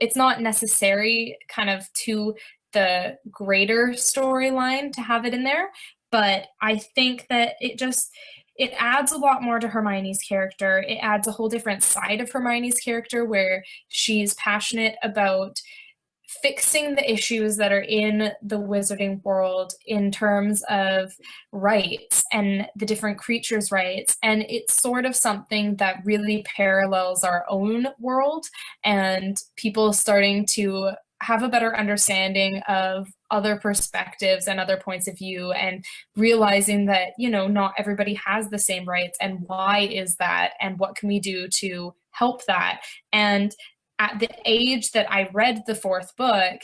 it's not necessary kind of to the greater storyline to have it in there, but I think that it adds a lot more to Hermione's character. It adds a whole different side of Hermione's character where she's passionate about fixing the issues that are in the wizarding world in terms of rights and the different creatures' rights. And it's sort of something that really parallels our own world, and people starting to have a better understanding of other perspectives and other points of view, and realizing that, you know, not everybody has the same rights, and why is that, and what can we do to help that. And at the age that I read the fourth book,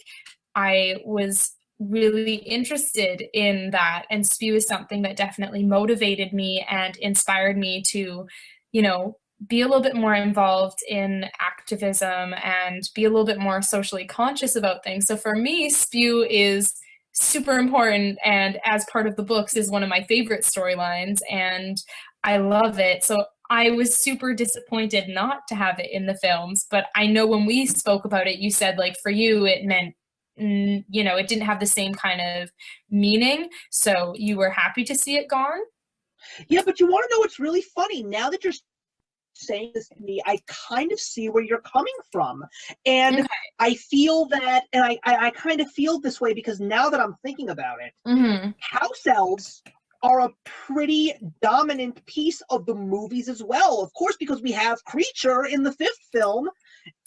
I was really interested in that, and Spew is something that definitely motivated me and inspired me to, you know, be a little bit more involved in activism and be a little bit more socially conscious about things. So for me, Spew is super important, and as part of the books is one of my favorite storylines, and I love it. So I was super disappointed not to have it in the films, but I know when we spoke about it, you said, like, for you, it meant, you know, it didn't have the same kind of meaning, so you were happy to see it gone? Yeah, but you want to know what's really funny? Now that you're saying this to me, I kind of see where you're coming from. And okay. I feel that, and I kind of feel this way because now that I'm thinking about it, house elves are a pretty dominant piece of the movies as well. Of course, because we have Creature in the fifth film.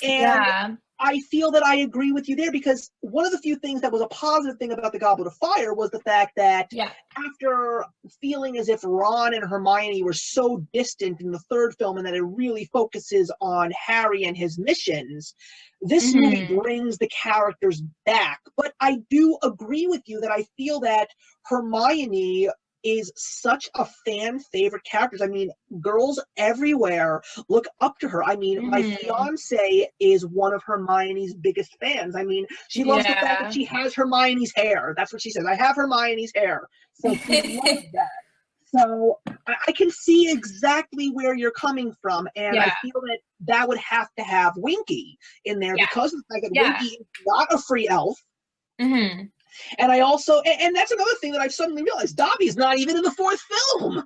And I feel that I agree with you there, because one of the few things that was a positive thing about the Goblet of Fire was the fact that after feeling as if Ron and Hermione were so distant in the third film, and that it really focuses on Harry and his missions, this movie brings the characters back. But I do agree with you that I feel that Hermione is such a fan favorite character. I mean, girls everywhere look up to her. I mean, my fiance is one of Hermione's biggest fans. I mean, she loves the fact that she has Hermione's hair. That's what she says. I have Hermione's hair. So she loves that. So I can see exactly where you're coming from. And I feel that that would have to have Winky in there because of the fact that Winky is not a free elf. And I also, and that's another thing that I've suddenly realized, Dobby's not even in the fourth film.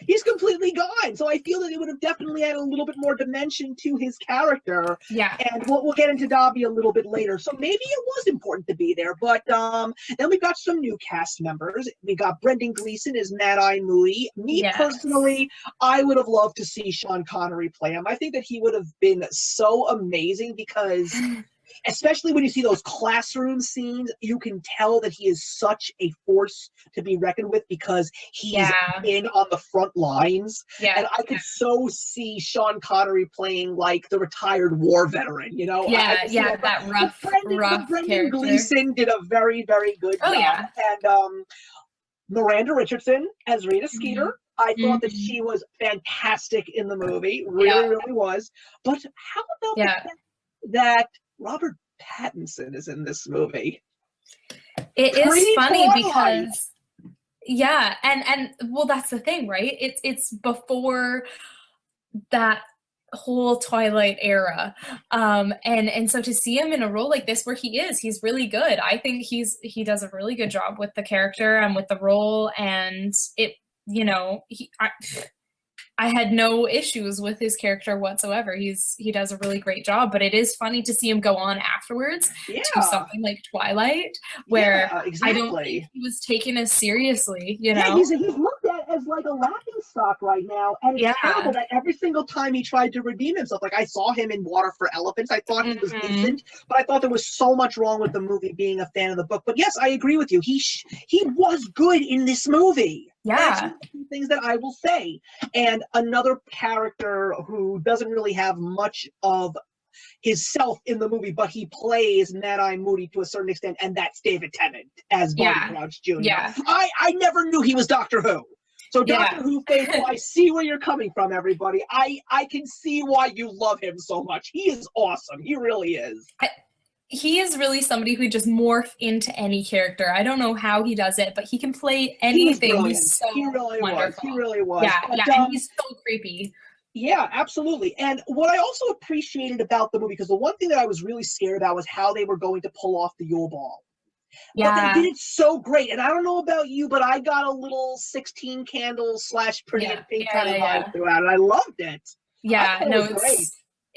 he's completely gone. So I feel that it would have definitely had a little bit more dimension to his character. Yeah. And we'll get into Dobby a little bit later. So maybe it was important to be there. But then we've got some new cast members. We got Brendan Gleeson as Mad-Eye Moody. Me personally, I would have loved to see Sean Connery play him. I think that he would have been so amazing because especially when you see those classroom scenes, you can tell that he is such a force to be reckoned with because he's been on the front lines. And I could so see Sean Connery playing like the retired war veteran, you know? That rough Brendan character. Gleeson did a very, very good job. And Miranda Richardson as Rita Skeeter. I thought that she was fantastic in the movie. Really was. But how about the fact that Robert Pattinson is in this movie? It is funny because and well, that's the thing, right? It's before that whole Twilight era, and so to see him in a role like this where he's really good. I think he does a really good job with the character and with the role, and it, you know, I had no issues with his character whatsoever. He does a really great job, but it is funny to see him go on afterwards to something like Twilight, where I don't think he was taken as seriously, you know? Yeah, he's looked at as like a laughing stock right now, and it's terrible that every single time he tried to redeem himself, like I saw him in Water for Elephants, I thought he was decent, but I thought there was so much wrong with the movie being a fan of the book. But yes, I agree with you. He was good in this movie. That's one of the things that I will say. And another character who doesn't really have much of his self in the movie, but he plays Mad-Eye Moody to a certain extent, and that's David Tennant as Barty Crouch Jr. I never knew he was Doctor Who. So Doctor Who faithful, I see where you're coming from, everybody. I can see why you love him so much. He is awesome. He really is. He is really somebody who just morph into any character. I don't know how he does it, but he can play anything. He's so wonderful. He really was. And he's so creepy. Yeah, absolutely. And what I also appreciated about the movie, because the one thing that I was really scared about was how they were going to pull off the Yule Ball. But they did it so great. And I don't know about you, but I got a little 16 candles / Pretty in Pink kind of vibe throughout it. I loved it.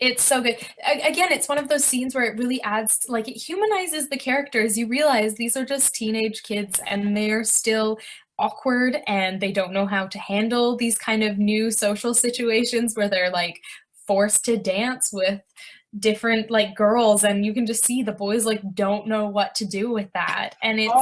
It's so good. Again, it's one of those scenes where it really adds, like, it humanizes the characters. You realize these are just teenage kids and they're still awkward and they don't know how to handle these kind of new social situations where they're like forced to dance with different like girls, and you can just see the boys like don't know what to do with that, and it's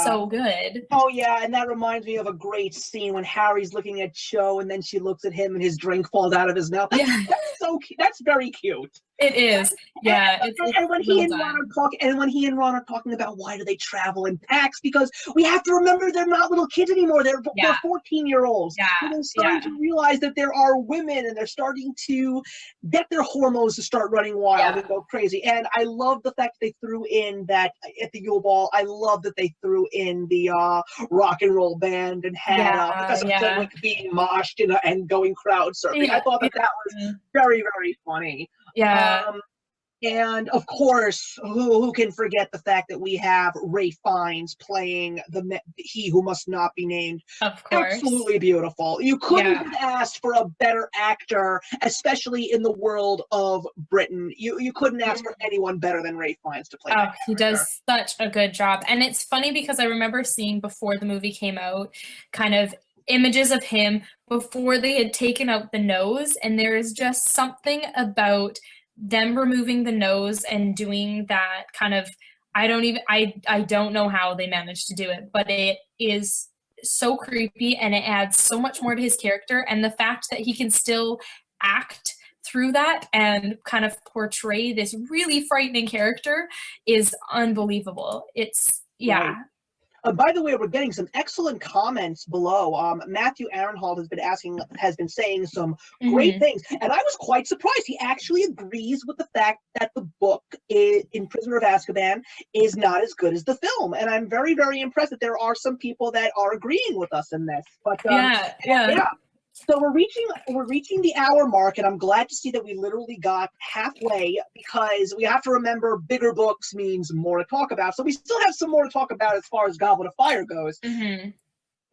so good. And that reminds me of a great scene when Harry's looking at Cho and then she looks at him and his drink falls out of his mouth. That's so cute. That's very cute. It is. And when he and Ron are talking about why do they travel in packs, because we have to remember they're not little kids anymore. They're 14-year-olds. They're starting to realize that there are women, and they're starting to get their hormones to start running wild and go crazy. And I love the fact that they threw in that at the Yule Ball. I love that they threw in the rock and roll band and had Professor Flitwick being moshed and going crowd surfing. I thought that was very, very funny. And of course, who can forget the fact that we have Ralph Fiennes playing He Who Must Not Be Named. Of course. Absolutely beautiful. You couldn't have asked for a better actor, especially in the world of Britain. You couldn't ask for anyone better than Ralph Fiennes to play that he does such a good job. And it's funny because I remember seeing before the movie came out kind of images of him before they had taken out the nose, and there is just something about them removing the nose and doing that kind of, I don't know how they managed to do it, but it is so creepy and it adds so much more to his character, and the fact that he can still act through that and kind of portray this really frightening character is unbelievable. It's Right. By the way, we're getting some excellent comments below. Matthew Aronhold has been saying some great things, and I was quite surprised. He actually agrees with the fact that the book in Prisoner of Azkaban is not as good as the film, and I'm very, very impressed that there are some people that are agreeing with us in this. But so we're reaching the hour mark, and I'm glad to see that we literally got halfway, because we have to remember bigger books means more to talk about. So we still have some more to talk about as far as Goblet of Fire goes.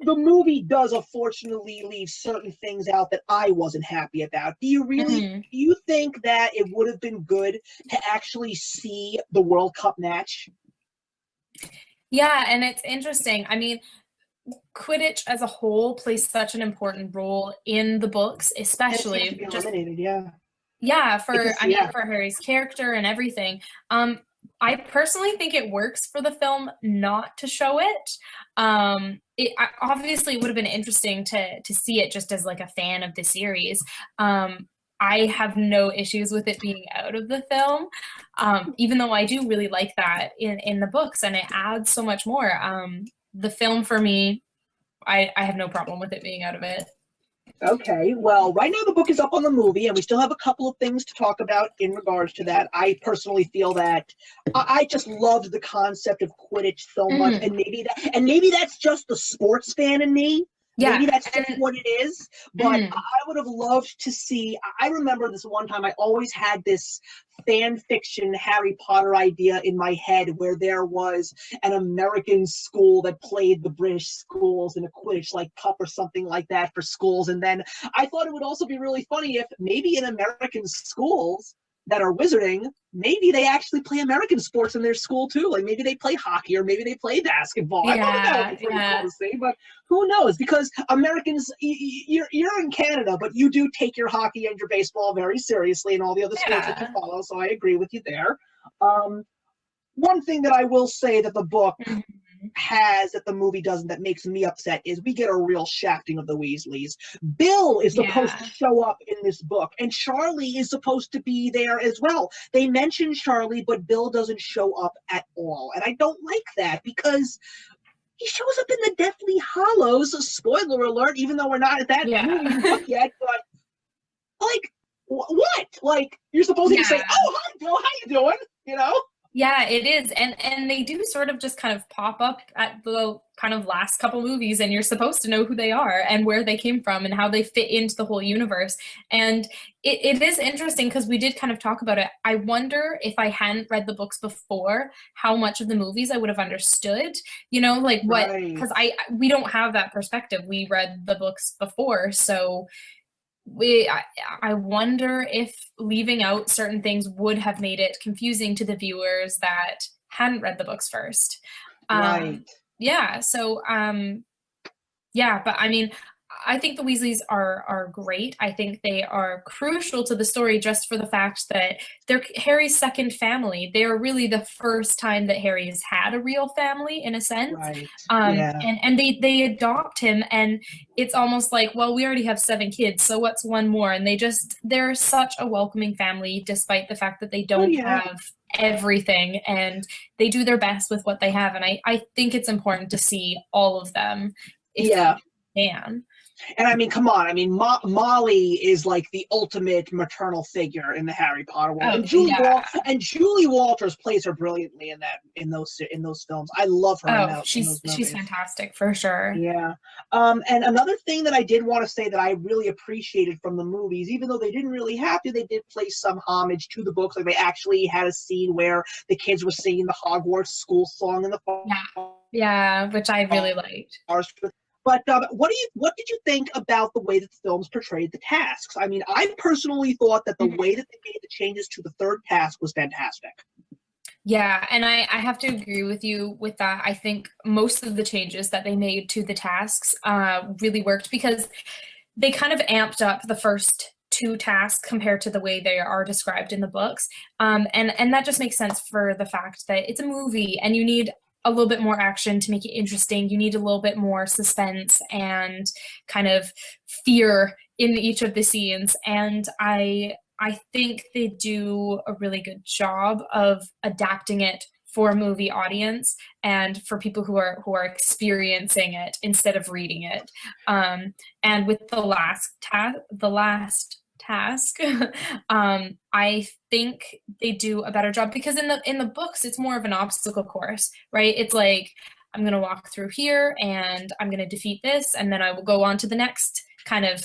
the movie does unfortunately leave certain things out that I wasn't happy about. Do you think that it would have been good to actually see the World Cup match? Yeah, and it's interesting. I mean, Quidditch as a whole plays such an important role in the books, And it seems to especially be just eliminated, yeah. yeah, Because, I mean yeah. for Harry's character and everything. I personally think it works for the film not to show it. Obviously it would have been interesting to see it just as like a fan of the series. I have no issues with it being out of the film, even though I do really like that in the books, and it adds so much more. The film for me, I have no problem with it being out of it. Okay, well, right now the book is up on the movie, and we still have a couple of things to talk about in regards to that. I personally feel that I just loved the concept of Quidditch so much, Mm, and maybe that's just the sports fan in me. yeah, Maybe that's just and what it is, but mm, I would have loved to see. I remember this one time I always had this fan fiction Harry Potter idea in my head where there was an American school that played the British schools in a Quidditch like cup or something like that for schools. And then I thought it would also be really funny if maybe in American schools that are wizarding, maybe they actually play American sports in their school too. Like maybe they play hockey or maybe they play basketball. I thought that would yeah, be pretty cool yeah, to see, but who knows? Because Americans, you're in Canada, but you do take your hockey and your baseball very seriously and all the other sports that you yeah. follow. So I agree with you there. Um, One thing that I will say that the book Mhm. has that the movie doesn't that makes me upset is we get a real shafting of the Weasleys. Bill is supposed to Yeah. show up in this book, and Charlie is supposed to be there as well. They mention Charlie, but Bill doesn't show up at all. And I don't like that because he shows up in the Deathly Hollows. Spoiler alert, even though we're not at that Yeah. movie book yet, but like, what? Like, you're supposed to say, Yeah. "Oh, hi, Bill, how you doing?" You know? Yeah, it is. And they do sort of just kind of pop up at the kind of last couple movies, and you're supposed to know who they are and where they came from and how they fit into the whole universe. And it is interesting because we did kind of talk about it. I wonder if I hadn't read the books before, how much of the movies I would have understood, you know, like what, Right. because we don't have that perspective. We read the books before, so we I wonder if leaving out certain things would have made it confusing to the viewers that hadn't read the books first. Right. Yeah, so yeah, but I mean, I think the Weasleys are great. I think they are crucial to the story just for the fact that they're Harry's second family. They are really the first time that Harry has had a real family in a sense. Right. Yeah. And they adopt him, and it's almost like, well, we already have 7 kids, so what's one more? And they're such a welcoming family, despite the fact that they Oh don't yeah. have everything, and they do their best with what they have. And I think it's important to see all of them if Yeah. you can. And I mean, come on. I mean, Molly is like the ultimate maternal figure in the Harry Potter world, Oh and yeah. Julie Walters plays her brilliantly in those films. I love her Oh, in those she's movies. fantastic for sure. Yeah. And another thing that I did want to say that I really appreciated from the movies, even though they didn't really have to, they did play some homage to the books. Like they actually had a scene where the kids were singing the Hogwarts school song in the Yeah. Yeah, which I really liked. forest. But what did you think about the way that the films portrayed the tasks? I mean, I personally thought that the way that they made the changes to the third task was fantastic. Yeah, and I have to agree with you with that. I think most of the changes that they made to the tasks really worked because they kind of amped up the first 2 tasks compared to the way they are described in the books. And that just makes sense for the fact that it's a movie and you need a little bit more action to make it interesting. You need a little bit more suspense and kind of fear in each of the scenes. And I think they do a really good job of adapting it for a movie audience and for people who are experiencing it instead of reading it. And with the last task, I think they do a better job because in the books it's more of an obstacle course, right? It's like I'm gonna walk through here and I'm gonna defeat this, and then I will go on to the next kind of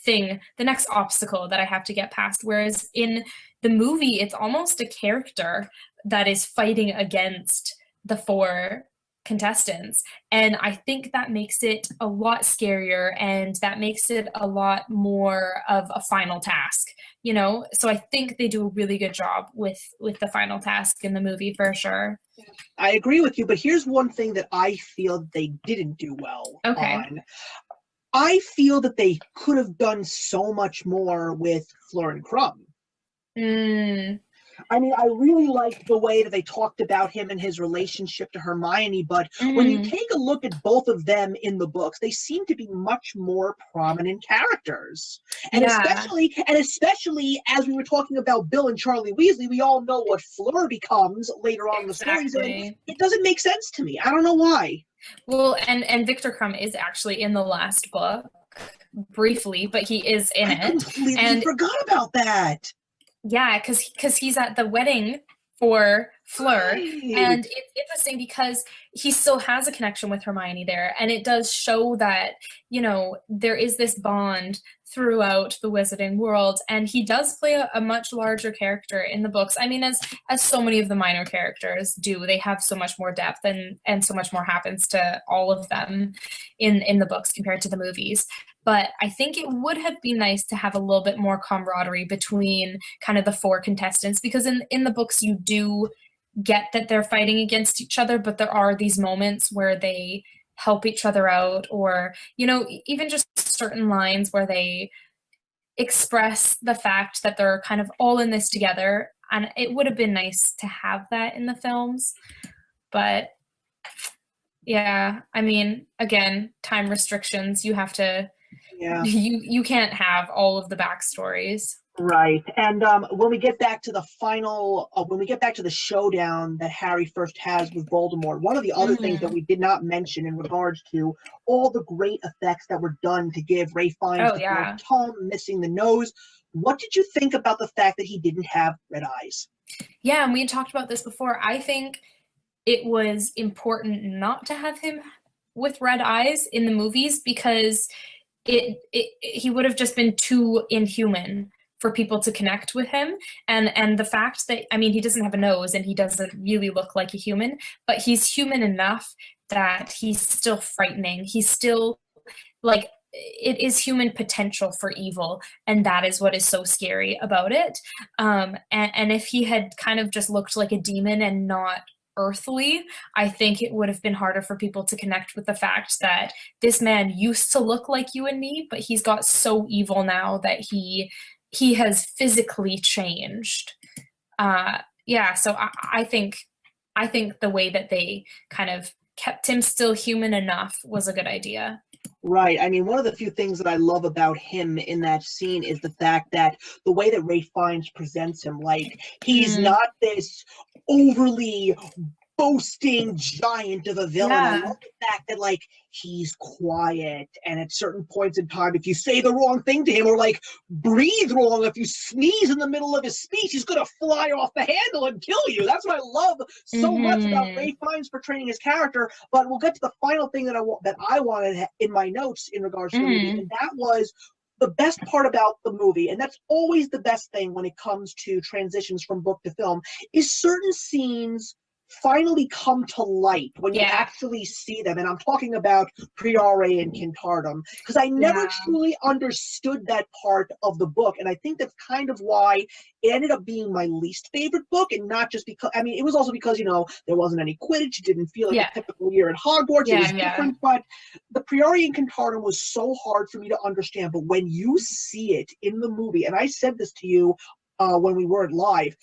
thing, the next obstacle that I have to get past. Whereas in the movie, it's almost a character that is fighting against the 4 contestants. And I think that makes it a lot scarier, and that makes it a lot more of a final task, you know? So I think they do a really good job with the final task in the movie for sure. I agree with you, but here's one thing that I feel they didn't do well Okay. on. I feel that they could have done so much more with Fleur and Crumb. Mm. I mean, I really liked the way that they talked about him and his relationship to Hermione, but when you take a look at both of them in the books, they seem to be much more prominent characters. And especially as we were talking about Bill and Charlie Weasley, we all know what Fleur becomes later on in the stories, and it doesn't make sense to me. I don't know why. Well, and Victor Crumb is actually in the last book briefly, but he is in it. I completely forgot about that. Yeah, because he's at the wedding for Fleur, and it's interesting because he still has a connection with Hermione there, and it does show that, you know, there is this bond throughout the wizarding world, and he does play a much larger character in the books. I mean, as so many of the minor characters do, they have so much more depth, and so much more happens to all of them in the books compared to the movies. But I think it would have been nice to have a little bit more camaraderie between kind of the four contestants, because in the books you do get that they're fighting against each other, but there are these moments where they help each other out, or, you know, even just certain lines where they express the fact that they're kind of all in this together. And it would have been nice to have that in the films. But yeah, I mean, again, time restrictions, you have to, you can't have all of the backstories. Right. And when we get back to the final, when we get back to the showdown that Harry first has with Voldemort, one of the other things that we did not mention in regards to all the great effects that were done to give Ralph Fiennes the tongue, missing the nose. What did you think about the fact that he didn't have red eyes? Yeah, and we had talked about this before. I think it was important not to have him with red eyes in the movies, because he would have just been too inhuman for people to connect with him. And the fact that, I mean, he doesn't have a nose and he doesn't really look like a human, but he's human enough that he's still frightening. He's still, like, it is human potential for evil, and that is what is so scary about it. And if he had kind of just looked like a demon and not earthly, I think it would have been harder for people to connect with the fact that this man used to look like you and me, but he's got so evil now that he has physically changed. So I think the way that they kind of kept him still human enough was a good idea. Right. I mean, one of the few things that I love about him in that scene is the fact that the way that Ralph Fiennes presents him, like, he's not this overly boasting giant of a villain. I love the fact that, like, he's quiet, and at certain points in time, if you say the wrong thing to him, or like breathe wrong, if you sneeze in the middle of his speech, he's gonna fly off the handle and kill you. That's what I love so much about Ralph Fiennes portraying his character. But we'll get to the final thing that I wanted in my notes in regards to the movie, and that was the best part about the movie, and that's always the best thing when it comes to transitions from book to film, is certain scenes finally come to light when you actually see them. And I'm talking about Priore and Quintardum, because I never truly understood that part of the book, and I think that's kind of why it ended up being my least favorite book. And not just because, I mean, it was also because, you know, there wasn't any Quidditch. It didn't feel like a typical year at Hogwarts. It was different, but the Priore and Quintardum was so hard for me to understand. But when you see it in the movie, and I said this to you when we weren't live,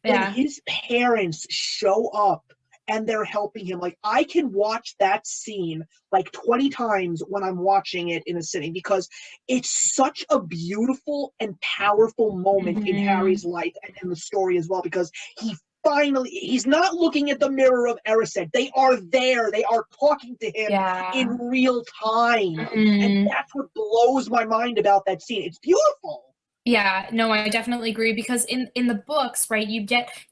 when his parents show up and they're helping him, like, I can watch that scene like 20 times when I'm watching it in a sitting, because it's such a beautiful and powerful moment in Harry's life and in the story as well, because he's not looking at the mirror of Erised. They are there. They are talking to him in real time. And that's what blows my mind about that scene. It's beautiful. Yeah, no, I definitely agree, because in the books, right, you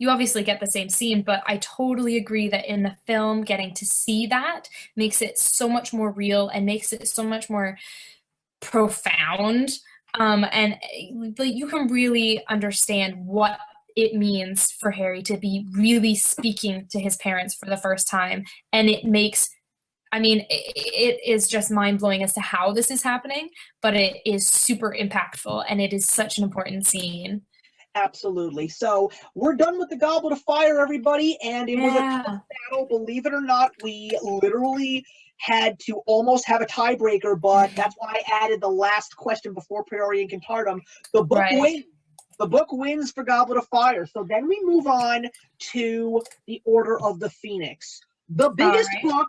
obviously get the same scene, but I totally agree that in the film, getting to see that makes it so much more real and makes it so much more profound. And like, you can really understand what it means for Harry to be really speaking to his parents for the first time. And it makes, I mean, it is just mind-blowing as to how this is happening, but it is super impactful, and it is such an important scene. Absolutely. So we're done with the Goblet of Fire, everybody, and it was a tough battle. Believe it or not, we literally had to almost have a tiebreaker, but that's why I added the last question before Priori and Cantardum. The book wins. The book wins for Goblet of Fire. So then we move on to the Order of the Phoenix. The biggest book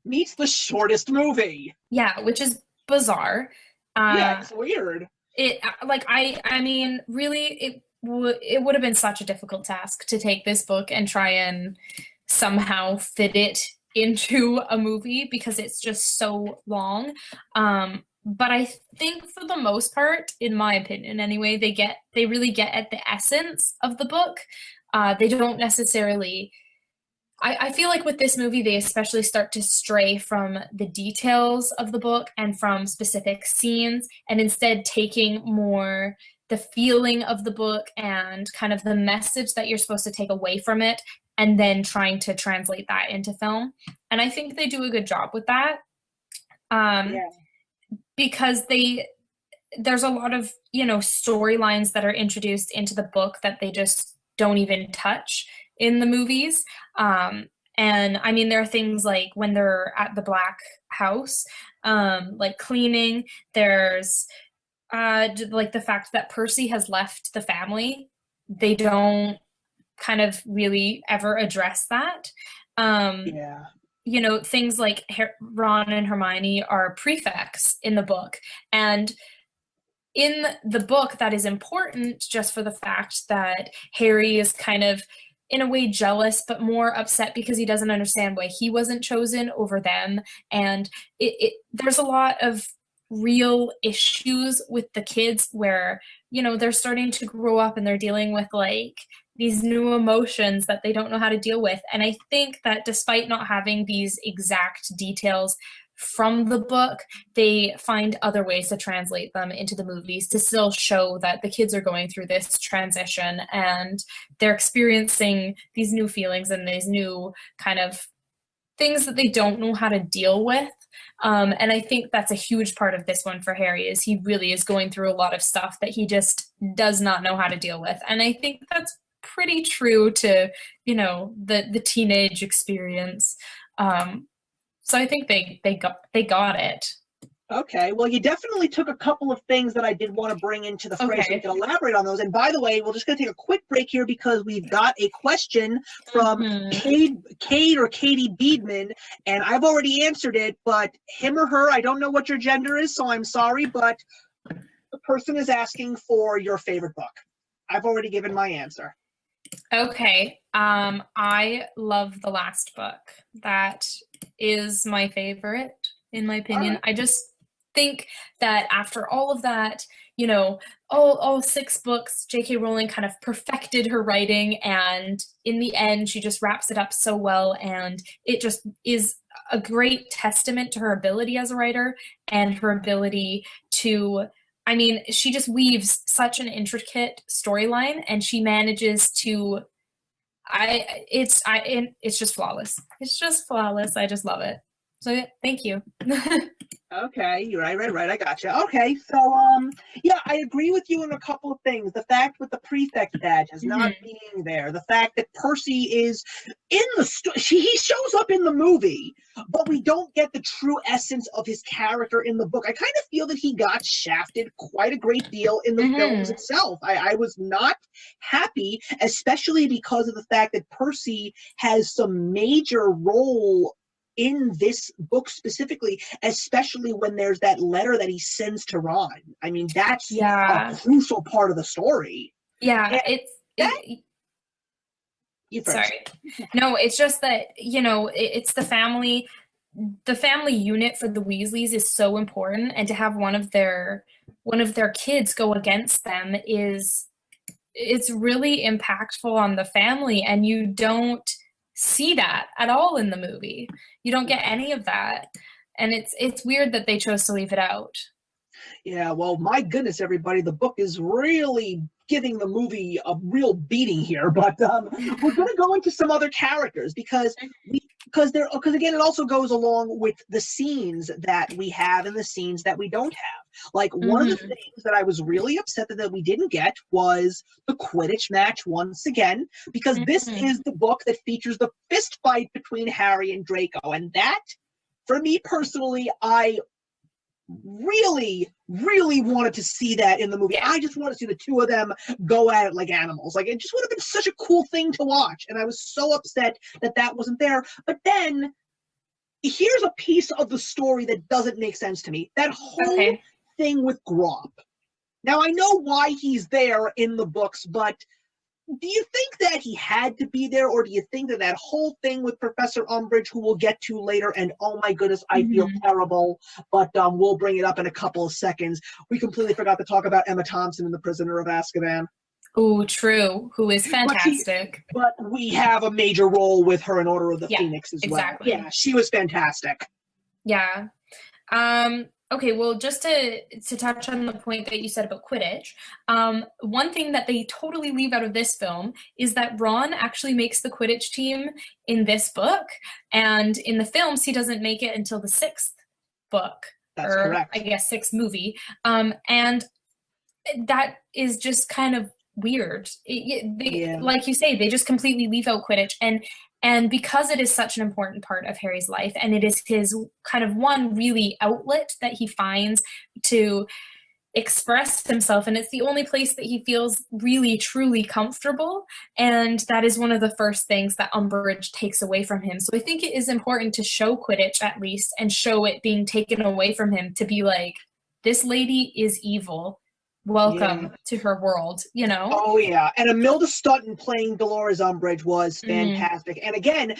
meets the shortest movie. Yeah, which is bizarre. Yeah, it's weird. It like I mean, really, it would have been such a difficult task to take this book and try and somehow fit it into a movie because it's just so long. But I think for the most part, in my opinion anyway, they really get at the essence of the book. They don't necessarily, I feel like with this movie, they especially start to stray from the details of the book and from specific scenes, and instead taking more the feeling of the book and kind of the message that you're supposed to take away from it, and then trying to translate that into film. And I think they do a good job with that. Because there's a lot of, storylines that are introduced into the book that they just don't even touch in the movies. And I mean, there are things like when they're at the Black House, like cleaning, there's like the fact that Percy has left the family. They don't kind of really ever address that. Things like Ron and Hermione are prefects in the book. And in the book, that is important just for the fact that Harry is kind of, in a way, jealous, but more upset because he doesn't understand why he wasn't chosen over them. And there's a lot of real issues with the kids where, they're starting to grow up and they're dealing with like these new emotions that they don't know how to deal with. And I think that despite not having these exact details from the book, they find other ways to translate them into the movies to still show that the kids are going through this transition and they're experiencing these new feelings and these new kind of things that they don't know how to deal with. And I think that's a huge part of this one for Harry, is he really is going through a lot of stuff that he just does not know how to deal with. And I think that's pretty true to, the teenage experience. So I think they got it. Okay, well, you definitely took a couple of things that I did want to bring into the fray, so you can elaborate on those. And by the way, we're just going to take a quick break here because we've got a question from Kate or Katie Beedman, and I've already answered it, but him or her, I don't know what your gender is, so I'm sorry, but the person is asking for your favorite book. I've already given my answer. Okay, I love the last book. That is my favorite, in my opinion. Right. I just think that after all of that, all 6 books, J.K. Rowling kind of perfected her writing, and in the end, she just wraps it up so well, and it just is a great testament to her ability as a writer and her ability to, she just weaves such an intricate storyline, and she manages to, it's just flawless. It's just flawless. I just love it. So thank you. Okay, you're right. I gotcha. Okay, so yeah, I agree with you on a couple of things. The fact with the prefect badge as not being there, the fact that Percy is in the he shows up in the movie, but we don't get the true essence of his character in the book. I kind of feel that he got shafted quite a great deal in the films itself. I was not happy, especially because of the fact that Percy has some major role in this book specifically, especially when there's that letter that he sends to Ron. That's a crucial part of the story. Yeah, sorry. No, it's just that, it's the family unit for the Weasleys is so important, and to have one of their kids go against them it's really impactful on the family, and you don't see that at all in the movie. You don't get any of that, and it's weird that they chose to leave it out. Yeah, well, my goodness, everybody, the book is really giving the movie a real beating here, but we're going to go into some other characters because again, it also goes along with the scenes that we have and the scenes that we don't have. Like, one of the things that I was really upset that we didn't get was the Quidditch match once again, because this is the book that features the fist fight between Harry and Draco, and that, for me personally, I really, really wanted to see that in the movie. I just want to see the two of them go at it like animals. Like, it just would have been such a cool thing to watch, and I was so upset that that wasn't there. But then, here's a piece of the story that doesn't make sense to me. That whole thing with Grop. Now, I know why he's there in the books, but do you think that he had to be there, or do you think that that whole thing with Professor Umbridge, who we'll get to later, and oh my goodness, I feel terrible, but we'll bring it up in a couple of seconds. We completely forgot to talk about Emma Thompson in The Prisoner of Azkaban. Oh, true. Who is fantastic. But we have a major role with her in Order of the Phoenix as well. Exactly. Yeah, she was fantastic. Yeah. Okay, well, just to touch on the point that you said about Quidditch, one thing that they totally leave out of this film is that Ron actually makes the Quidditch team in this book, and in the films, he doesn't make it until the 6th book. That's correct. I guess 6th movie. And that is just kind of weird. Like you say, they just completely leave out Quidditch, and because it is such an important part of Harry's life, and it is his kind of one really outlet that he finds to express himself, and it's the only place that he feels really, truly comfortable, and that is one of the first things that Umbridge takes away from him. So I think it is important to show Quidditch, at least, and show it being taken away from him, to be like, this lady is evil. Welcome to her world, you know? Oh, yeah. And Imelda Staunton playing Dolores Umbridge was fantastic. And again,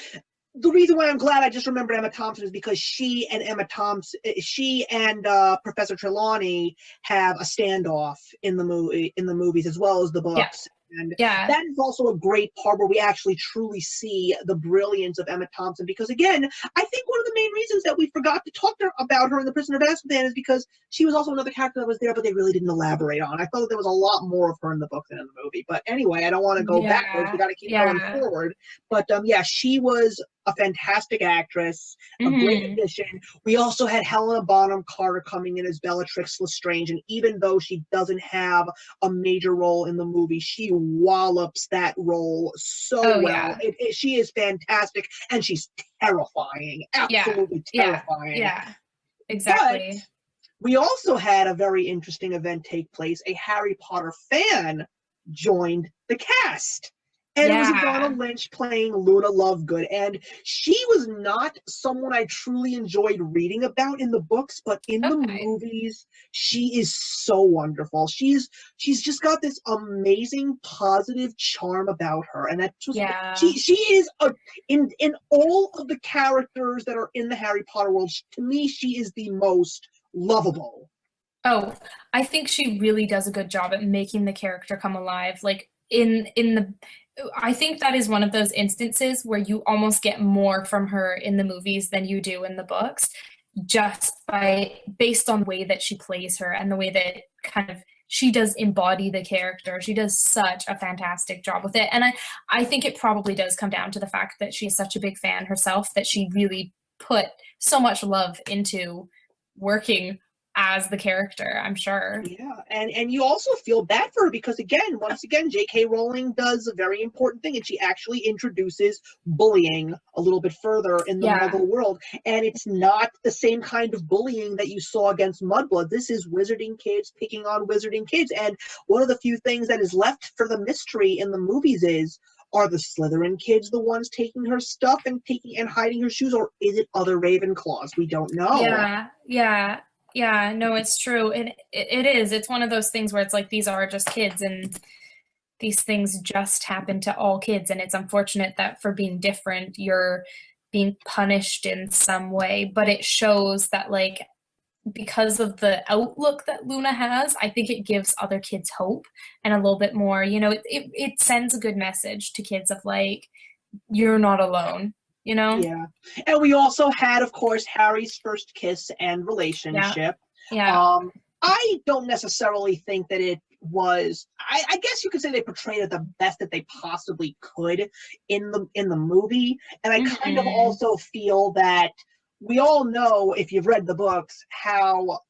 the reason why I'm glad I just remembered Emma Thompson is because she and Professor Trelawney have a standoff in the movies as well as the books. Yeah. And that is also a great part where we actually truly see the brilliance of Emma Thompson, because again, I think one of the main reasons that we forgot to talk about her in The Prisoner of Azkaban is because she was also another character that was there, but they really didn't elaborate on. I thought that there was a lot more of her in the book than in the movie. But anyway, I don't want to go backwards. We got to keep going forward. But she was a fantastic actress, a great addition. We also had Helena Bonham Carter coming in as Bellatrix Lestrange, and even though she doesn't have a major role in the movie, she wallops that role so well. Yeah. She is fantastic, and she's terrifying, absolutely terrifying. Yeah, exactly. But we also had a very interesting event take place. A Harry Potter fan joined the cast. And it was Ivana Lynch playing Luna Lovegood. And she was not someone I truly enjoyed reading about in the books, but in the movies, she is so wonderful. She's just got this amazing positive charm about her. And that's just, she is in all of the characters that are in the Harry Potter world, to me, she is the most lovable. Oh, I think she really does a good job at making the character come alive. Like I think that is one of those instances where you almost get more from her in the movies than you do in the books, just based on the way that she plays her and the way that kind of she does embody the character. She does such a fantastic job with it. And I think it probably does come down to the fact that she's such a big fan herself, that she really put so much love into working as the character, I'm sure. Yeah, and you also feel bad for her because, once again, J.K. Rowling does a very important thing, and she actually introduces bullying a little bit further in the Muggle world, and it's not the same kind of bullying that you saw against Mudblood. This is wizarding kids picking on wizarding kids, and one of the few things that is left for the mystery in the movies is, are the Slytherin kids the ones taking her stuff and hiding her shoes, or is it other Ravenclaws? We don't know. Yeah, no, it's true. It is. It's one of those things where it's like, these are just kids, and these things just happen to all kids. And it's unfortunate that for being different, you're being punished in some way. But it shows that, like, because of the outlook that Luna has, I think it gives other kids hope and a little bit more, it sends a good message to kids of, like, you're not alone. Yeah. And we also had, of course, Harry's first kiss and relationship. Yeah. I don't necessarily think that it was, I guess you could say they portrayed it the best that they possibly could in the movie. And I kind of also feel that we all know, if you've read the books, how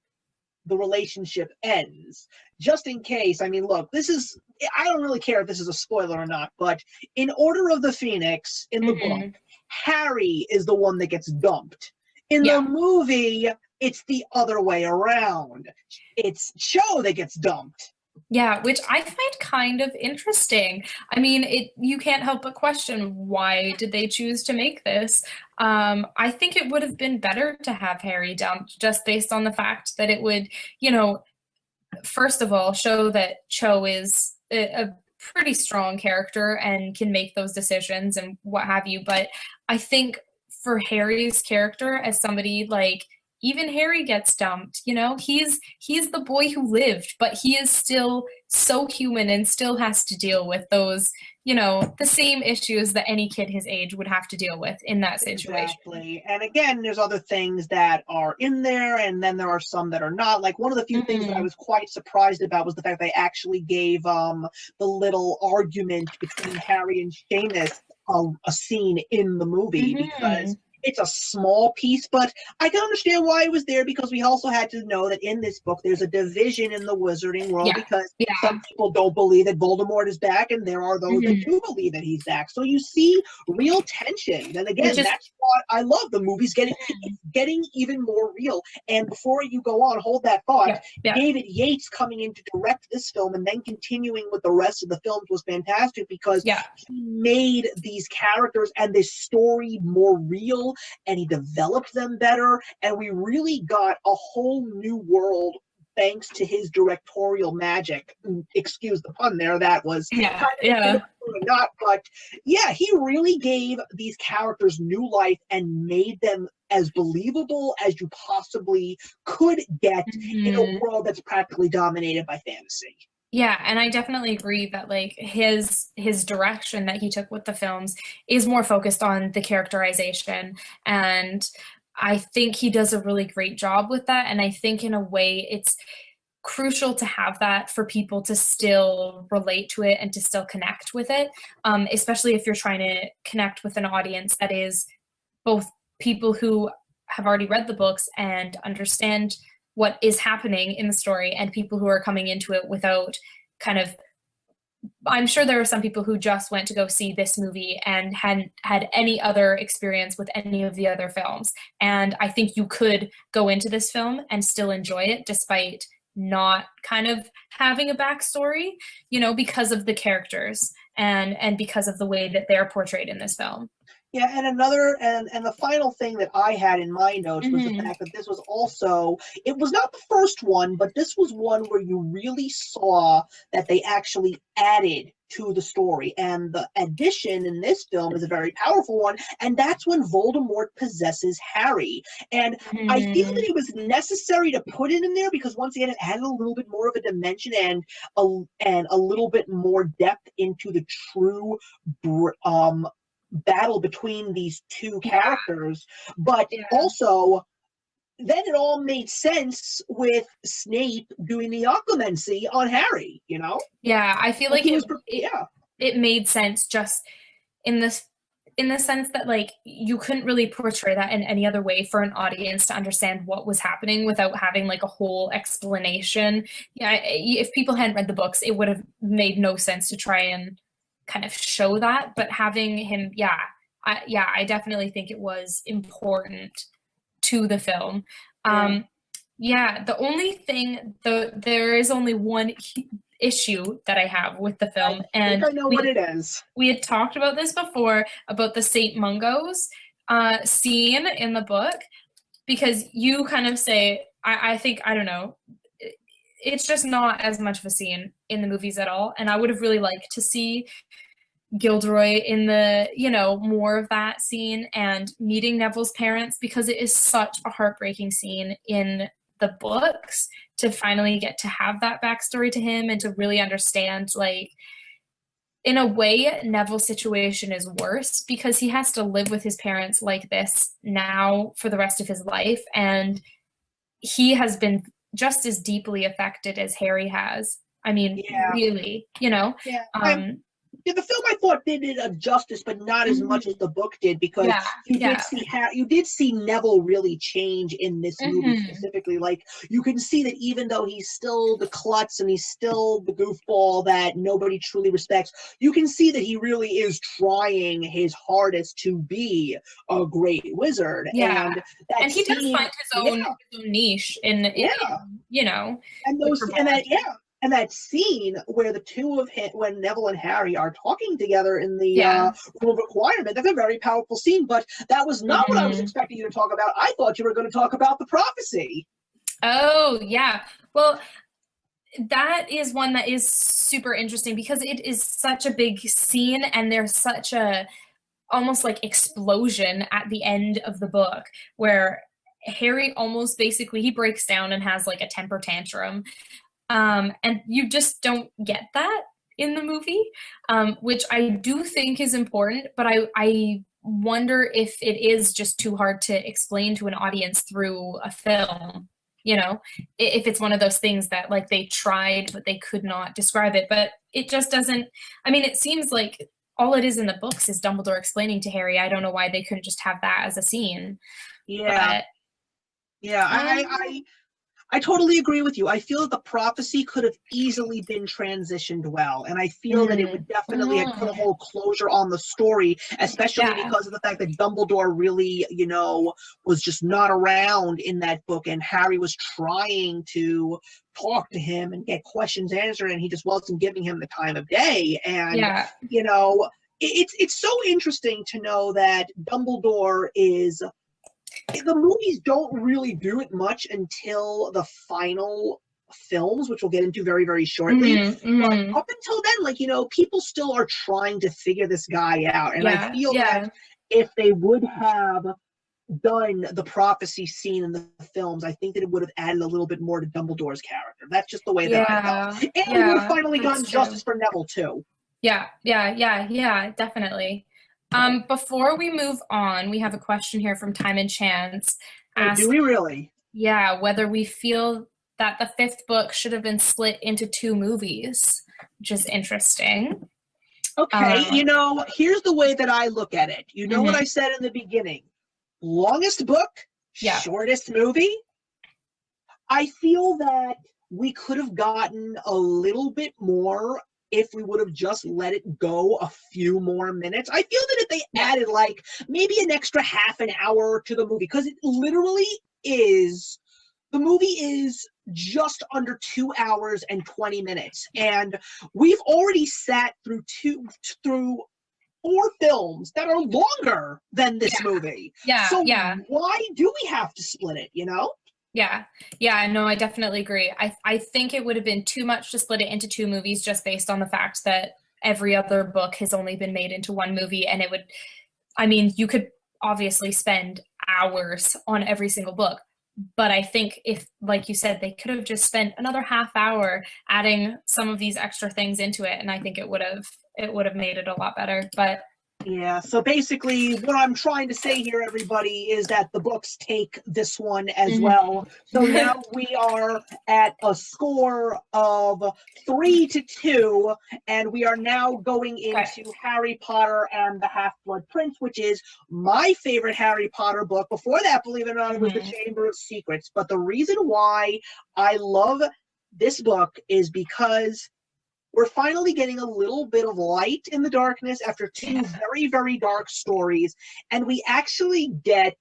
the relationship ends. Just in case, I mean, look, I don't really care if this is a spoiler or not, but in Order of the Phoenix, in the book, Harry is the one that gets dumped. In the movie, it's the other way around. It's Cho that gets dumped. Yeah, which I find kind of interesting. I mean, you can't help but question, why did they choose to make this? I think it would have been better to have Harry dumped, just based on the fact that it would, first of all, show that Cho is a pretty strong character and can make those decisions and what have you. But I think for Harry's character, as somebody like, even Harry gets dumped, he's the boy who lived, but he is still so human and still has to deal with those, the same issues that any kid his age would have to deal with in that situation. Exactly. And again, there's other things that are in there, and then there are some that are not. Like, one of the few things that I was quite surprised about was the fact they actually gave the little argument between Harry and Seamus a scene in the movie, because it's a small piece, but I can understand why it was there, because we also had to know that in this book there's a division in the wizarding world, because some people don't believe that Voldemort is back, and there are those that do believe that he's back. So you see real tension, and again, that's what I love. The movie's getting even more real. And before you go on, hold that thought. David Yates coming in to direct this film and then continuing with the rest of the films was fantastic, because he made these characters and this story more real, and he developed them better, and we really got a whole new world thanks to his directorial magic. Excuse the pun there, that was not, but he really gave these characters new life and made them as believable as you possibly could get in a world that's practically dominated by fantasy. Yeah, and I definitely agree that like his direction that he took with the films is more focused on the characterization, and I think he does a really great job with that. And I think in a way it's crucial to have that for people to still relate to it and to still connect with it, especially if you're trying to connect with an audience that is both people who have already read the books and understand what is happening in the story, and people who are coming into it without I'm sure there are some people who just went to go see this movie and hadn't had any other experience with any of the other films. And I think you could go into this film and still enjoy it despite not kind of having a backstory, because of the characters and because of the way that they're portrayed in this film. Yeah, and the final thing that I had in my notes was the fact that this was also, it was not the first one, but this was one where you really saw that they actually added to the story. And the addition in this film is a very powerful one, and that's when Voldemort possesses Harry. And I feel that it was necessary to put it in there, because once again, it added a little bit more of a dimension and a little bit more depth into the true battle between these two characters. But also, then it all made sense with Snape doing the occlumency on Harry, Yeah, I feel like it made sense just in the sense that like you couldn't really portray that in any other way for an audience to understand what was happening without having like a whole explanation. If people hadn't read the books, it would have made no sense to try and kind of show that, but having him, I definitely think it was important to the film. The only thing, there is only one issue that I have with the film, and I know what it is. We had talked about this before, about the St. Mungo's scene in the book, because you kind of say, I think, I don't know, it's just not as much of a scene in the movies at all. And I would have really liked to see Gilderoy in the, more of that scene and meeting Neville's parents, because it is such a heartbreaking scene in the books to finally get to have that backstory to him and to really understand, like, in a way, Neville's situation is worse because he has to live with his parents like this now for the rest of his life. And he has been just as deeply affected as Harry has. I mean, Yeah. really, you know? Yeah. Yeah, the film I thought did it a justice, but not as much as the book did, because Yeah, you did yeah. see you did see Neville really change in this movie specifically. Like, you can see that even though he's still the klutz and he's still the goofball that nobody truly respects, you can see that he really is trying his hardest to be a great wizard. Yeah. And that And he does scene, find his own niche in you know, and with those and that and that scene where the two of him, when Neville and Harry are talking together in the room of requirement, that's a very powerful scene. But that was not what I was expecting you to talk about. I thought you were going to talk about the prophecy. Oh, yeah. Well, that is one that is super interesting because it is such a big scene, and there's such a almost like explosion at the end of the book where Harry almost basically he breaks down and has like a temper tantrum. And you just don't get that in the movie, which I do think is important, but I wonder if it is just too hard to explain to an audience through a film, you know, if it's one of those things that like they tried, but they could not describe it, but it just doesn't, I mean, it seems like all it is in the books is Dumbledore explaining to Harry. I don't know why they couldn't just have that as a scene. Yeah. But, yeah, I totally agree with you. I feel that the prophecy could have easily been transitioned well, and I feel that it would definitely have put a whole closure on the story, especially because of the fact that Dumbledore really, you know, was just not around in that book, and Harry was trying to talk to him and get questions answered, and he just wasn't giving him the time of day. And you know, it's so interesting to know that Dumbledore is. The movies don't really do it much until the final films, which we'll get into very, very shortly. But up until then, like, you know, people still are trying to figure this guy out. And I feel that if they would have done the prophecy scene in the films, I think that it would have added a little bit more to Dumbledore's character. That's just the way that I felt. And we would have finally gotten justice for Neville, too. Yeah, definitely. Before we move on, we have a question here from Time and Chance. Do we really? Yeah, whether we feel that the fifth book should have been split into 2 movies, which is interesting. Okay, you know, here's the way that I look at it. You know what I said in the beginning? Longest book, shortest movie. I feel that we could have gotten a little bit more if we would have just let it go a few more minutes. I feel that if they added like maybe an extra half an hour to the movie, because it literally is, the movie is just under 2 hours and 20 minutes. And we've already sat through 4 films that are longer than this movie. So why do we have to split it, you know? Yeah, no, I definitely agree. I think it would have been too much to split it into 2 movies just based on the fact that every other book has only been made into 1 movie, and it would, I mean, you could obviously spend hours on every single book, but I think if, like you said, they could have just spent another half hour adding some of these extra things into it, and I think it would have made it a lot better, but yeah, so basically what I'm trying to say here, everybody, is that the books take this one as well. So now we are at a score of 3-2, and we are now going into Harry Potter and the Half-Blood Prince, which is my favorite Harry Potter book. Before that, believe it or not, it was The Chamber of Secrets. But the reason why I love this book is because we're finally getting a little bit of light in the darkness after 2 very, very dark stories. And we actually get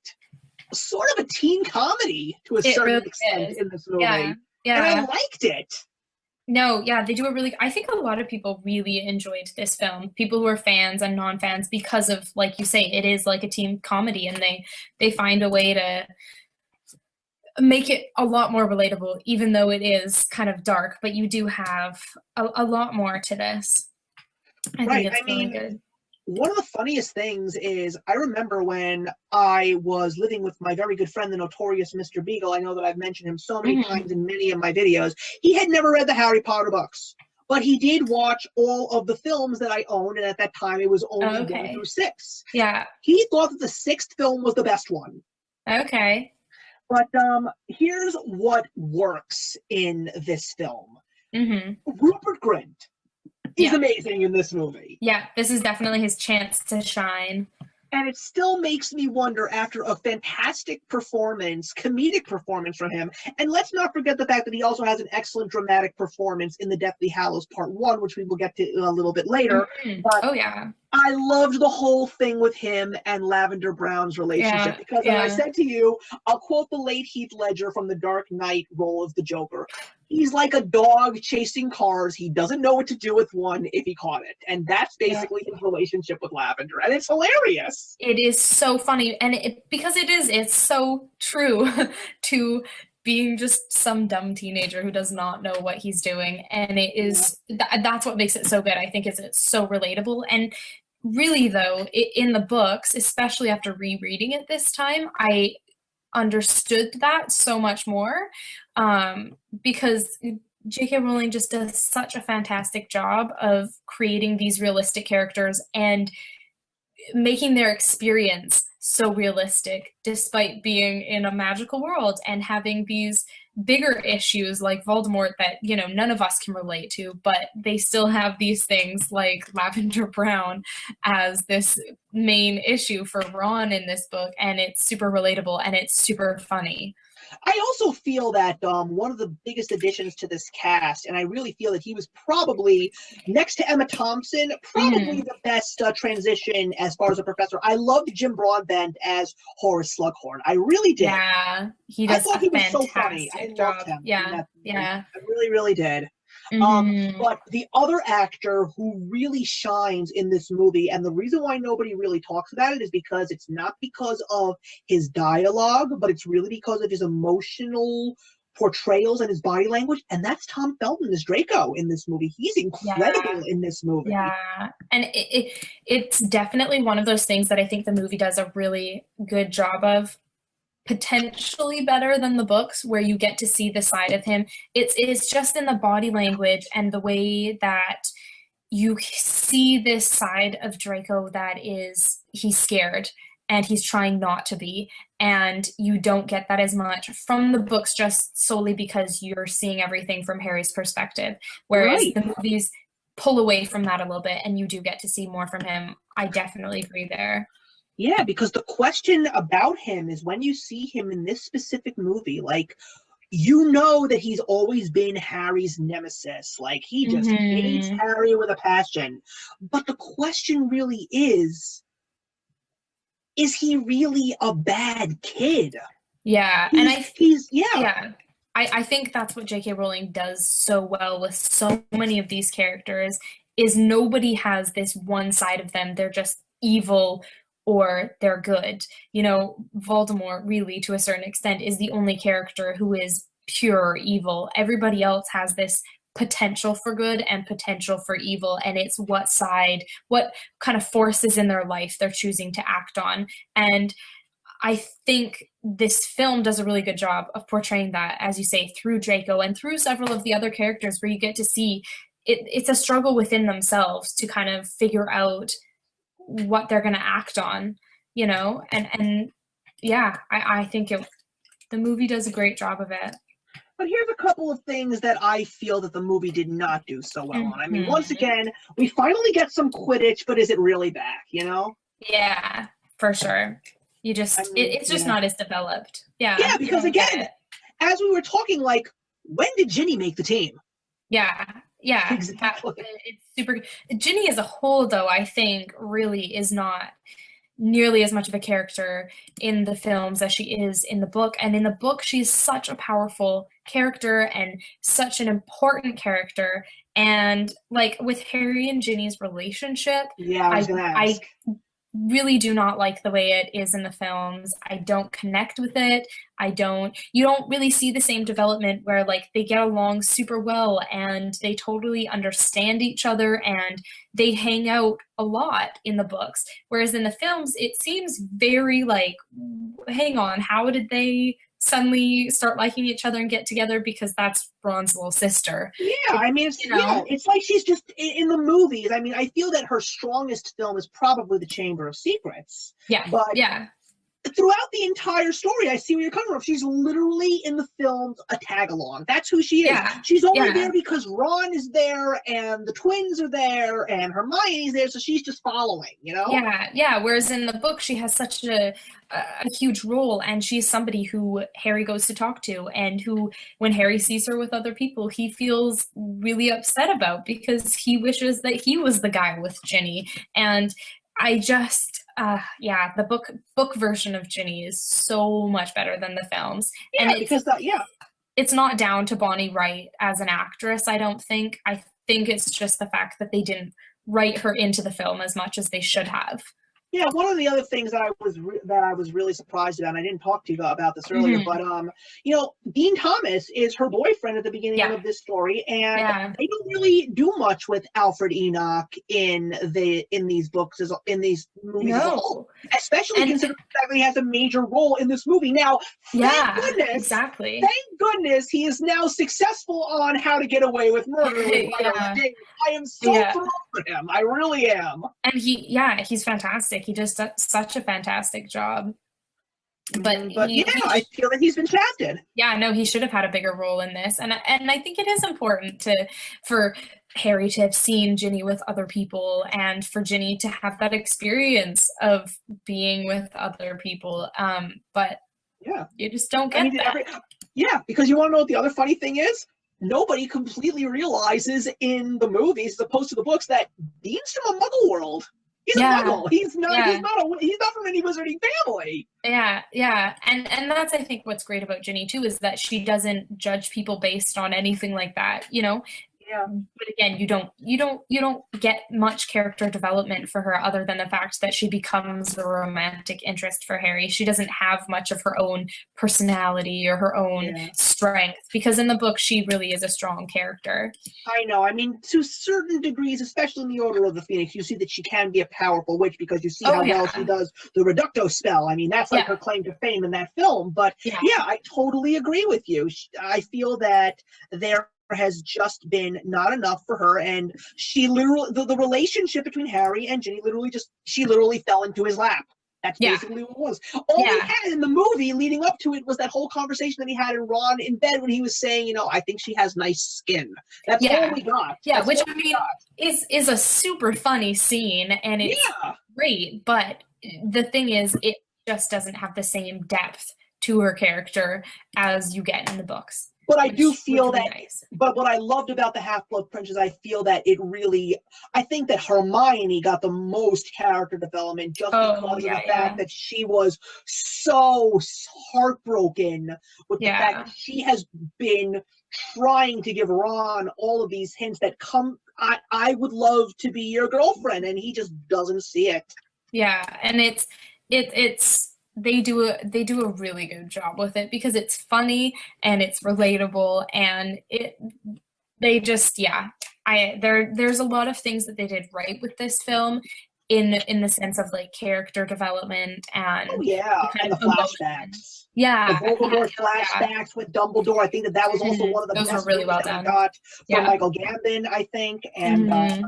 sort of a teen comedy to a certain extent in this movie. And I liked it. No, they do I think a lot of people really enjoyed this film. People who are fans and non-fans, because of, like you say, it is like a teen comedy, and they find a way to make it a lot more relatable, even though it is kind of dark, but you do have a lot more to this. I think it's really good. One of the funniest things is I remember when I was living with my very good friend, the notorious Mr. Beagle. I know that I've mentioned him so many times in many of my videos. He had never read the Harry Potter books, but he did watch all of the films that I owned, and at that time it was only 1 through 6. Yeah. He thought that the 6th film was the best one. Okay. But here's what works in this film. Rupert Grint is amazing in this movie. Yeah, this is definitely his chance to shine. And it still makes me wonder, after a fantastic performance, comedic performance from him, and let's not forget the fact that he also has an excellent dramatic performance in The Deathly Hallows Part 1, which we will get to a little bit later. But oh, yeah. I loved the whole thing with him and Lavender Brown's relationship, because as I said to you, I'll quote the late Heath Ledger from the Dark Knight role of the Joker. He's like a dog chasing cars. He doesn't know what to do with one if he caught it. And that's basically his relationship with Lavender. And it's hilarious. It is so funny. And because it's so true to being just some dumb teenager who does not know what he's doing. And it is, that's what makes it so good. I think it's so relatable. And really, though, in the books, especially after rereading it this time, I understood that so much more, because J.K. Rowling just does such a fantastic job of creating these realistic characters and making their experience so realistic, despite being in a magical world and having these bigger issues like Voldemort that, you know, none of us can relate to, but they still have these things like Lavender Brown as this main issue for Ron in this book, and it's super relatable and it's super funny. I also feel that one of the biggest additions to this cast, and I really feel that he was probably, next to Emma Thompson, probably the best transition as far as a professor. I loved Jim Broadbent as Horace Slughorn. I really did. Yeah, he does a fantastic job. Him. Yeah. I really, really did. But the other actor who really shines in this movie, and the reason why nobody really talks about it, is because it's not because of his dialogue, but it's really because of his emotional portrayals and his body language, and that's Tom Felton as Draco in this movie. He's incredible in this movie. Yeah, and it's definitely one of those things that I think the movie does a really good job of, potentially better than the books, where you get to see the side of him. It's just in the body language and the way that you see this side of Draco that is, he's scared and he's trying not to be, and you don't get that as much from the books just solely because you're seeing everything from Harry's perspective, whereas the movies pull away from that a little bit and you do get to see more from him. I definitely agree there. Yeah, because the question about him is, when you see him in this specific movie, like, you know that he's always been Harry's nemesis. Like, he just hates Harry with a passion. But the question really is he really a bad kid? Yeah, I think that's what J.K. Rowling does so well with so many of these characters, is nobody has this one side of them. They're just evil or they're good. You know, Voldemort, really, to a certain extent, is the only character who is pure evil. Everybody else has this potential for good and potential for evil, and it's what kind of forces in their life they're choosing to act on. And I think this film does a really good job of portraying that, as you say, through Draco and through several of the other characters, where you get to see it's a struggle within themselves to kind of figure out what they're going to act on, you know, and yeah, I think the movie does a great job of it. But here's a couple of things that I feel that the movie did not do so well on. I mean, once again, we finally get some Quidditch, but is it really back, you know? Yeah, for sure. You just, it's just not as developed. Yeah. Yeah, because again, as we were talking, like, when did Ginny make the team? Yeah. Yeah, exactly. It's super. Ginny as a whole, though, I think really is not nearly as much of a character in the films as she is in the book. And in the book, she's such a powerful character and such an important character. And like with Harry and Ginny's relationship, I really do not like the way it is in the films. I don't connect with it. You don't really see the same development where like they get along super well and they totally understand each other and they hang out a lot in the books. Whereas in the films, it seems very like, hang on, how did they suddenly start liking each other and get together? Because that's Ron's little sister. Yeah, I mean, it's like she's just in the movies. I mean, I feel that her strongest film is probably The Chamber of Secrets. Yeah, but yeah. But throughout the entire story, I see where you're coming from. She's literally in the films a tag along. That's who she is. Yeah. She's only there because Ron is there and the twins are there and Hermione's there, so she's just following, you know? Yeah, yeah. Whereas in the book, she has such a huge role, and she's somebody who Harry goes to talk to, and who, when Harry sees her with other people, he feels really upset about because he wishes that he was the guy with Ginny. And I just, yeah, the book version of Ginny is so much better than the films. Yeah, and because it's not down to Bonnie Wright as an actress, I don't think. I think it's just the fact that they didn't write her into the film as much as they should have. Yeah, one of the other things that I was really surprised about, and I didn't talk to you about this earlier, but you know, Dean Thomas is her boyfriend at the beginning of this story, and they don't really do much with Alfred Enoch in these books, in these movies, especially considering the fact that he has a major role in this movie. Now, thank goodness he is now successful on How to Get Away with Murder. I am so thrilled for him. I really am. And he's fantastic. He does such a fantastic job. But I feel that he's been shafted. Yeah, no, he should have had a bigger role in this. And I think it is important for Harry to have seen Ginny with other people, and for Ginny to have that experience of being with other people. But you just don't get that. Because you want to know what the other funny thing is? Nobody completely realizes in the movies, as opposed to the books, that Dean's from a Muggle world. He's a Muggle. He's not from any wizarding family. Yeah. And that's, I think, what's great about Ginny too, is that she doesn't judge people based on anything like that, you know? Yeah. But again, you don't get much character development for her other than the fact that she becomes a romantic interest for Harry. She doesn't have much of her own personality or her own strength, because in the book she really is a strong character. I know. I mean, to certain degrees, especially in the Order of the Phoenix, you see that she can be a powerful witch because you see how well she does the Reducto spell. I mean, that's like her claim to fame in that film. But I totally agree with you. I feel that there has just been not enough for her, and she literally the relationship between Harry and Ginny she literally fell into his lap. That's basically what it was. All we had in the movie leading up to it was that whole conversation that he had in Ron in bed when he was saying, you know, I think she has nice skin. That's all we got. Yeah, which I mean is a super funny scene, and it's great, but the thing is, it just doesn't have the same depth to her character as you get in the books. But I do feel that, but what I loved about the Half-Blood Prince is I feel that I think that Hermione got the most character development just because of the fact that she was so heartbroken with the fact that she has been trying to give Ron all of these hints that I would love to be your girlfriend, and he just doesn't see it. Yeah, and it's they do a really good job with it because it's funny and it's relatable, and there's a lot of things that they did right with this film in the sense of like character development and and the flashbacks. The Voldemort flashbacks with Dumbledore. I think that was also one of the best really well done. We got from Michael Gambon, I think, and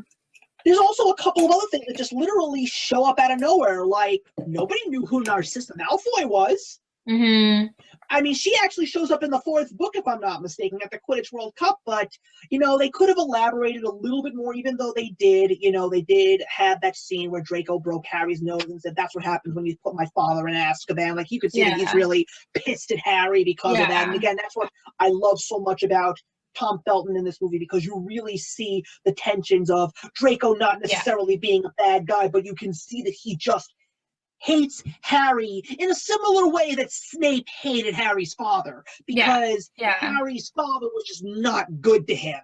there's also a couple of other things that just literally show up out of nowhere. Like, nobody knew who Narcissa Malfoy was. I mean, she actually shows up in the 4th book, if I'm not mistaken, at the Quidditch World Cup. But, you know, they could have elaborated a little bit more, even though they did have that scene where Draco broke Harry's nose and said, that's what happens when you put my father in Azkaban. Like, you could see that he's really pissed at Harry because of that. And again, that's what I love so much about Tom Felton in this movie, because you really see the tensions of Draco not necessarily being a bad guy, but you can see that he just hates Harry in a similar way that Snape hated Harry's father, because Harry's father was just not good to him.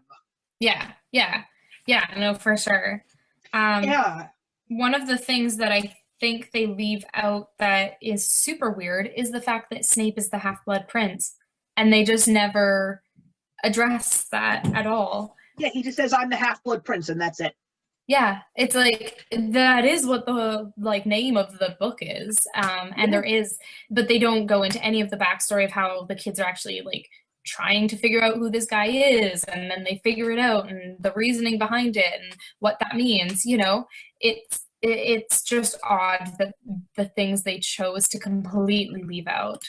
No, for sure. One of the things that I think they leave out that is super weird is the fact that Snape is the Half-Blood Prince, and they just never address that at all. Yeah, he just says, I'm the Half-Blood Prince, and that's it. Yeah, it's like, that is what the name of the book is. And there is, but they don't go into any of the backstory of how the kids are actually like trying to figure out who this guy is, and then they figure it out, and the reasoning behind it and what that means, you know. it's just odd that the things they chose to completely leave out.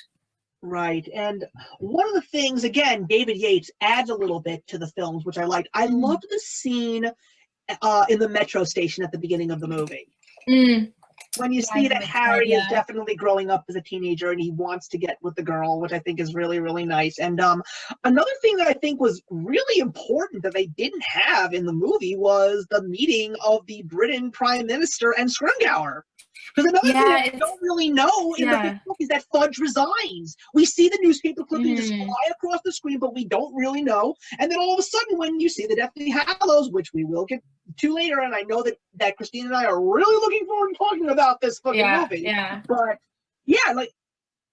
Right. And one of the things, again, David Yates adds a little bit to the films, which I liked. I loved the scene in the metro station at the beginning of the movie. When you see that Harry is definitely growing up as a teenager and he wants to get with the girl, which I think is really, really nice. And another thing that I think was really important that they didn't have in the movie was the meeting of the Britain Prime Minister and Scrimgeour. Because another thing that we don't really know in the fifth book is that Fudge resigns. We see the newspaper clipping just fly across the screen, but we don't really know. And then all of a sudden, when you see the Deathly Hallows, which we will get to later, and I know that Christine and I are really looking forward to talking about this fucking movie. Yeah. But yeah, like,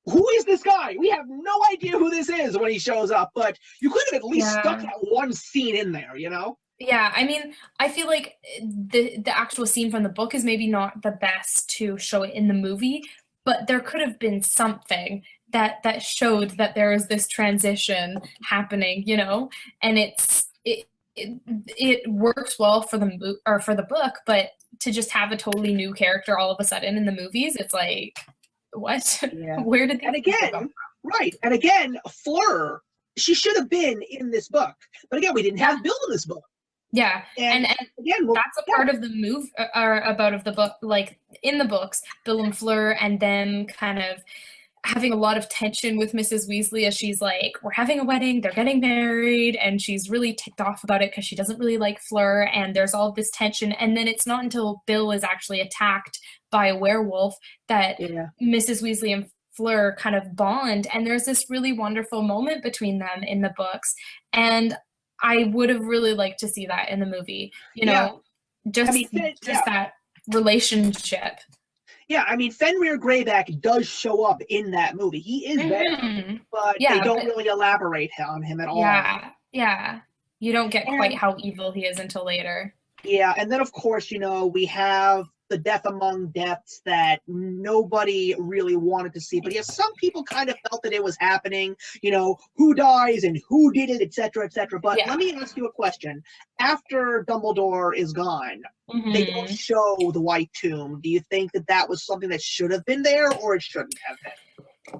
who is this guy? We have no idea who this is when he shows up, but you could have at least stuck that one scene in there, you know? Yeah, I mean, I feel like the actual scene from the book is maybe not the best to show it in the movie, but there could have been something that showed that there is this transition happening, you know, and it works well for the book, but to just have a totally new character all of a sudden in the movies, it's like, what? Yeah. Where did and again, right? And again, Fleur, she should have been in this book, but again, we didn't have Bill in this book. Yeah, and again, that's a part of the move, or about of the book, like in the books, Bill and Fleur, and them kind of having a lot of tension with Mrs. Weasley as she's like, we're having a wedding, they're getting married, and she's really ticked off about it because she doesn't really like Fleur, and there's all this tension, and then it's not until Bill is actually attacked by a werewolf that Mrs. Weasley and Fleur kind of bond, and there's this really wonderful moment between them in the books, and I would have really liked to see that in the movie, you know, just that relationship. Yeah, I mean, Fenrir Greyback does show up in that movie. He is there, but they don't really elaborate on him at all. Yeah. You don't get quite how evil he is until later. Yeah, and then, of course, you know, we have the death among deaths that nobody really wanted to see. But yes, some people kind of felt that it was happening, you know, who dies and who did it, etc., etc. But let me ask you a question. After Dumbledore is gone, they don't show the White Tomb. Do you think that was something that should have been there, or it shouldn't have been?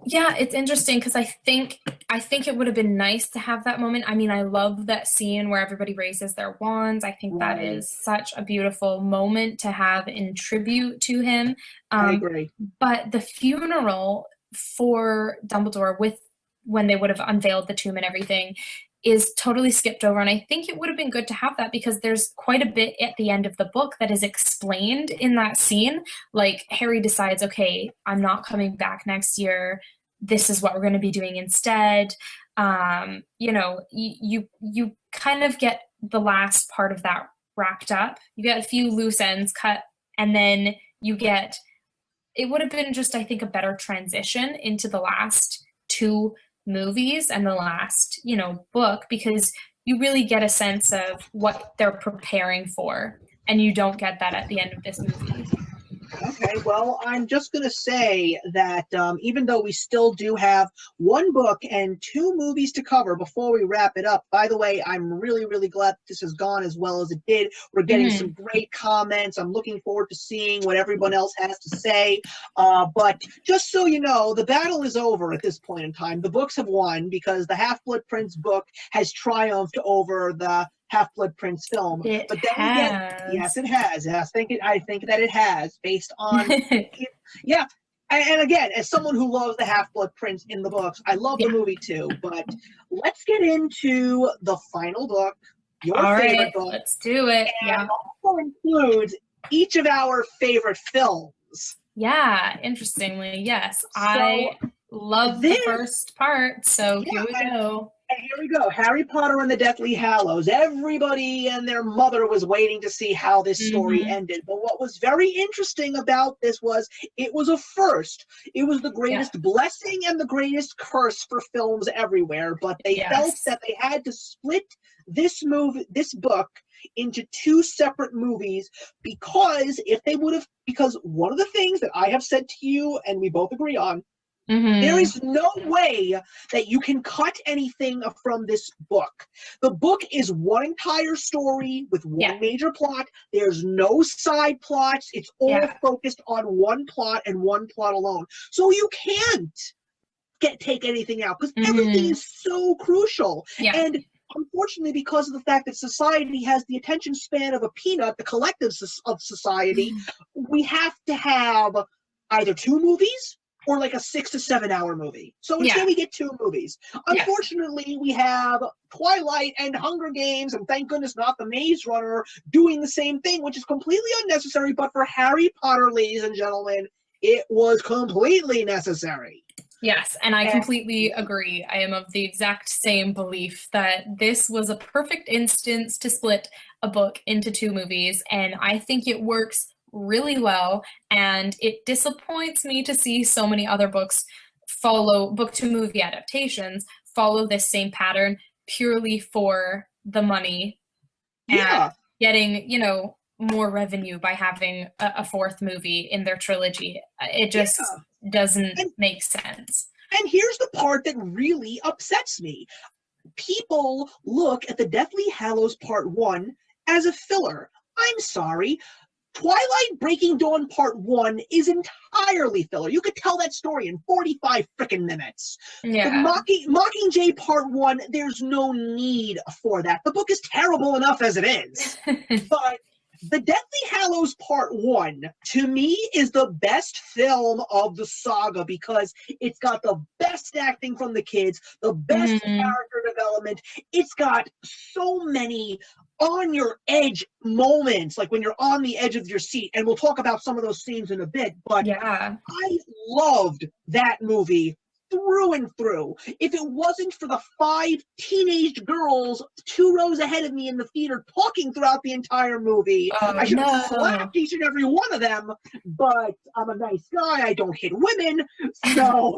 Yeah, it's interesting because I think it would have been nice to have that moment. I mean, I love that scene where everybody raises their wands. I think that is such a beautiful moment to have in tribute to him. I agree. But the funeral for Dumbledore, when they would have unveiled the tomb and everything, is totally skipped over. And I think it would have been good to have that because there's quite a bit at the end of the book that is explained in that scene. Like Harry decides, okay, I'm not coming back next year. This is what we're going to be doing instead. You know, you kind of get the last part of that wrapped up. You get a few loose ends cut, and then it would have been just, I think, a better transition into the last two movies and the last, you know, book, because you really get a sense of what they're preparing for, and you don't get that at the end of this movie. Okay, well, I'm just going to say that even though we still do have one book and two movies to cover before we wrap it up, by the way, I'm really, really glad this has gone as well as it did. We're getting some great comments. I'm looking forward to seeing what everyone else has to say. But just so you know, the battle is over at this point in time. The books have won because the Half-Blood Prince book has triumphed over the Half-Blood Prince film. Yes, it has. Yes, it has. I think that it has, based on yeah. And again, as someone who loves the Half-Blood Prince in the books, I love the movie too. But let's get into the final book, your favorite book. Let's do it. And also includes each of our favorite films. Yeah, interestingly, yes. I love the first part, so here we go. And here we go, Harry Potter and the Deathly Hallows. Everybody and their mother was waiting to see how this story ended. But what was very interesting about this was it was a first. It was the greatest blessing and the greatest curse for films everywhere. But they felt that they had to split this book into two separate movies because one of the things that I have said to you and we both agree on There is no way that you can cut anything from this book. The book is one entire story with one major plot. There's no side plots. It's all focused on one plot and one plot alone. So you can't take anything out because everything is so crucial. And unfortunately, because of the fact that society has the attention span of a peanut, the collective of society, we have to have either 2 movies or like a 6 to 7 hour movie. So instead we get 2 movies. Unfortunately, we have Twilight and Hunger Games, and thank goodness not the Maze Runner, doing the same thing, which is completely unnecessary. But for Harry Potter, ladies and gentlemen, it was completely necessary. Yes, and I completely agree. I am of the exact same belief that this was a perfect instance to split a book into 2 movies, and I think it works really well, and it disappoints me to see so many other books book to movie adaptations follow this same pattern purely for the money and getting, you know, more revenue by having a 4th movie in their trilogy. It just doesn't make sense. And here's the part that really upsets me. People look at the Deathly Hallows Part 1 as a filler. I'm sorry. Twilight Breaking Dawn Part 1 is entirely filler. You could tell that story in 45 freaking minutes. The Mockingjay Part 1, there's no need for that. The book is terrible enough as it is. But the Deathly Hallows Part 1, to me, is the best film of the saga because it's got the best acting from the kids, the best character development. It's got so many on your edge moments, like when you're on the edge of your seat, and we'll talk about some of those scenes in a bit, but I loved that movie through and through. If it wasn't for the 5 teenage girls 2 rows ahead of me in the theater talking throughout the entire movie, I should have slapped each and every one of them, but I'm a nice guy, I don't hit women, so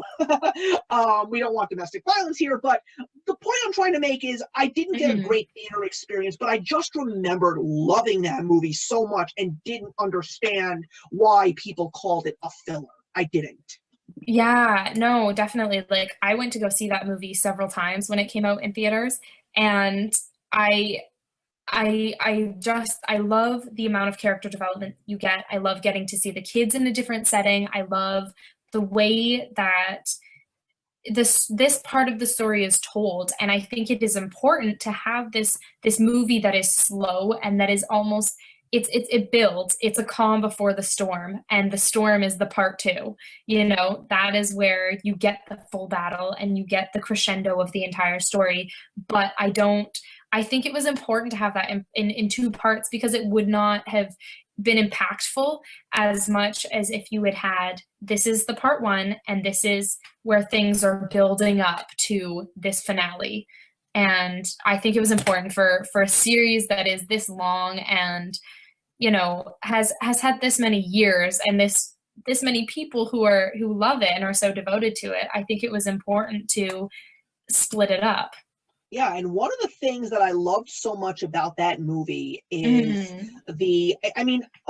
we don't want domestic violence here. But the point I'm trying to make is I didn't get a great theater experience, but I just remembered loving that movie so much and didn't understand why people called it a filler. I didn't. Yeah, no, definitely. Like, I went to go see that movie several times when it came out in theaters, and I love the amount of character development you get. I love getting to see the kids in a different setting. I love the way that this part of the story is told, and I think it is important to have this movie that is slow and that is almost it builds. It's a calm before the storm, and the storm is the part 2. You know, that is where you get the full battle and you get the crescendo of the entire story. But I think it was important to have that in 2 parts because it would not have been impactful as much as if you had this is the part 1 and this is where things are building up to this finale. And I think it was important for a series that is this long and, you know, has had this many years and this many people who love it and are so devoted to it. I think it was important to split it up. Yeah, and one of the things that I loved so much about that movie is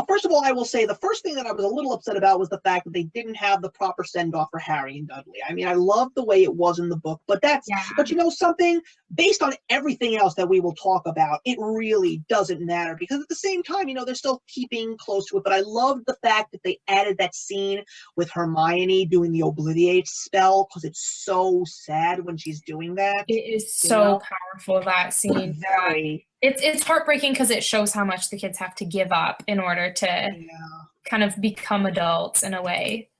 first of all, I will say the first thing that I was a little upset about was the fact that they didn't have the proper send-off for Harry and Dudley. I mean, I loved the way it was in the book, but but you know something? Based on everything else that we will talk about, it really doesn't matter because at the same time, you know, they're still keeping close to it, but I loved the fact that they added that scene with Hermione doing the Obliviate spell because it's so sad when she's doing that. It is so powerful, that scene. It's heartbreaking because it shows how much the kids have to give up in order to kind of become adults in a way.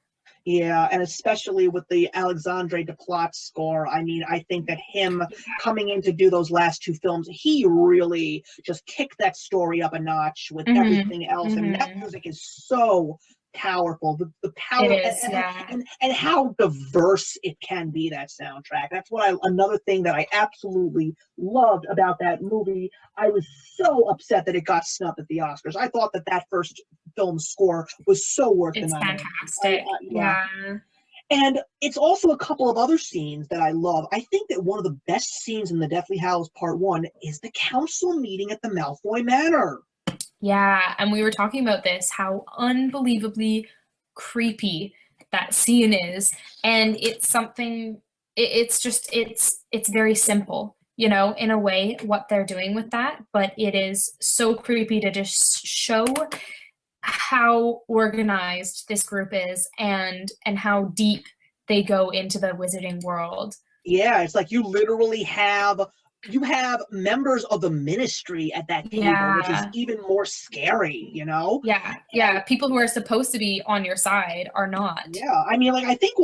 Yeah, and especially with the Alexandre Desplat score, I mean, I think that him coming in to do those last 2 films, he really just kicked that story up a notch with everything else, and that music is so powerful. The power and how diverse it can be, that soundtrack. That's what another thing that I absolutely loved about that movie. I was so upset that it got snubbed at the Oscars. I thought that first film score was so worth the money. It's fantastic. Yeah. And it's also a couple of other scenes that I love. I think that one of the best scenes in the Deathly Hallows Part 1 is the council meeting at the Malfoy Manor. Yeah, and we were talking about this, how unbelievably creepy that scene is. And it's something, it's very simple, you know, in a way, what they're doing with that, but it is so creepy to just show how organized this group is and how deep they go into the wizarding world. Yeah, it's like you literally have members of the ministry at that table, which is Yeah. even more scary, you know? Yeah, people who are supposed to be on your side are not. Yeah, I mean, like, I think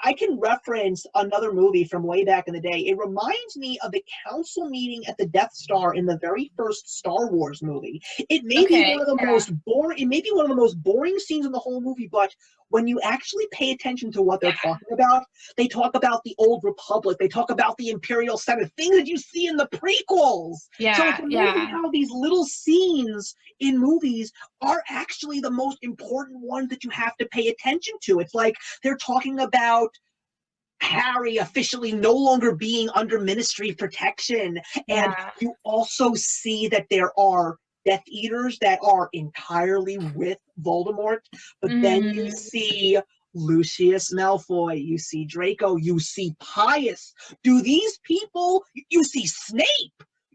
I can reference another movie from way back in the day. It reminds me of the council meeting at the Death Star in the very first Star Wars movie. It may be one of the most boring, it may be one of the most boring scenes in the whole movie, but when you actually pay attention to what they're talking about, they talk about the Old Republic, they talk about the Imperial Senate, things that you see in the prequels. So it's amazing how these little scenes in movies are actually the most important ones that you have to pay attention to. It's like they're talking about Harry officially no longer being under ministry protection. And you also see that there are Death Eaters that are entirely with Voldemort. But then you see Lucius Malfoy, you see Draco, you see Pius. Do these people, you see Snape.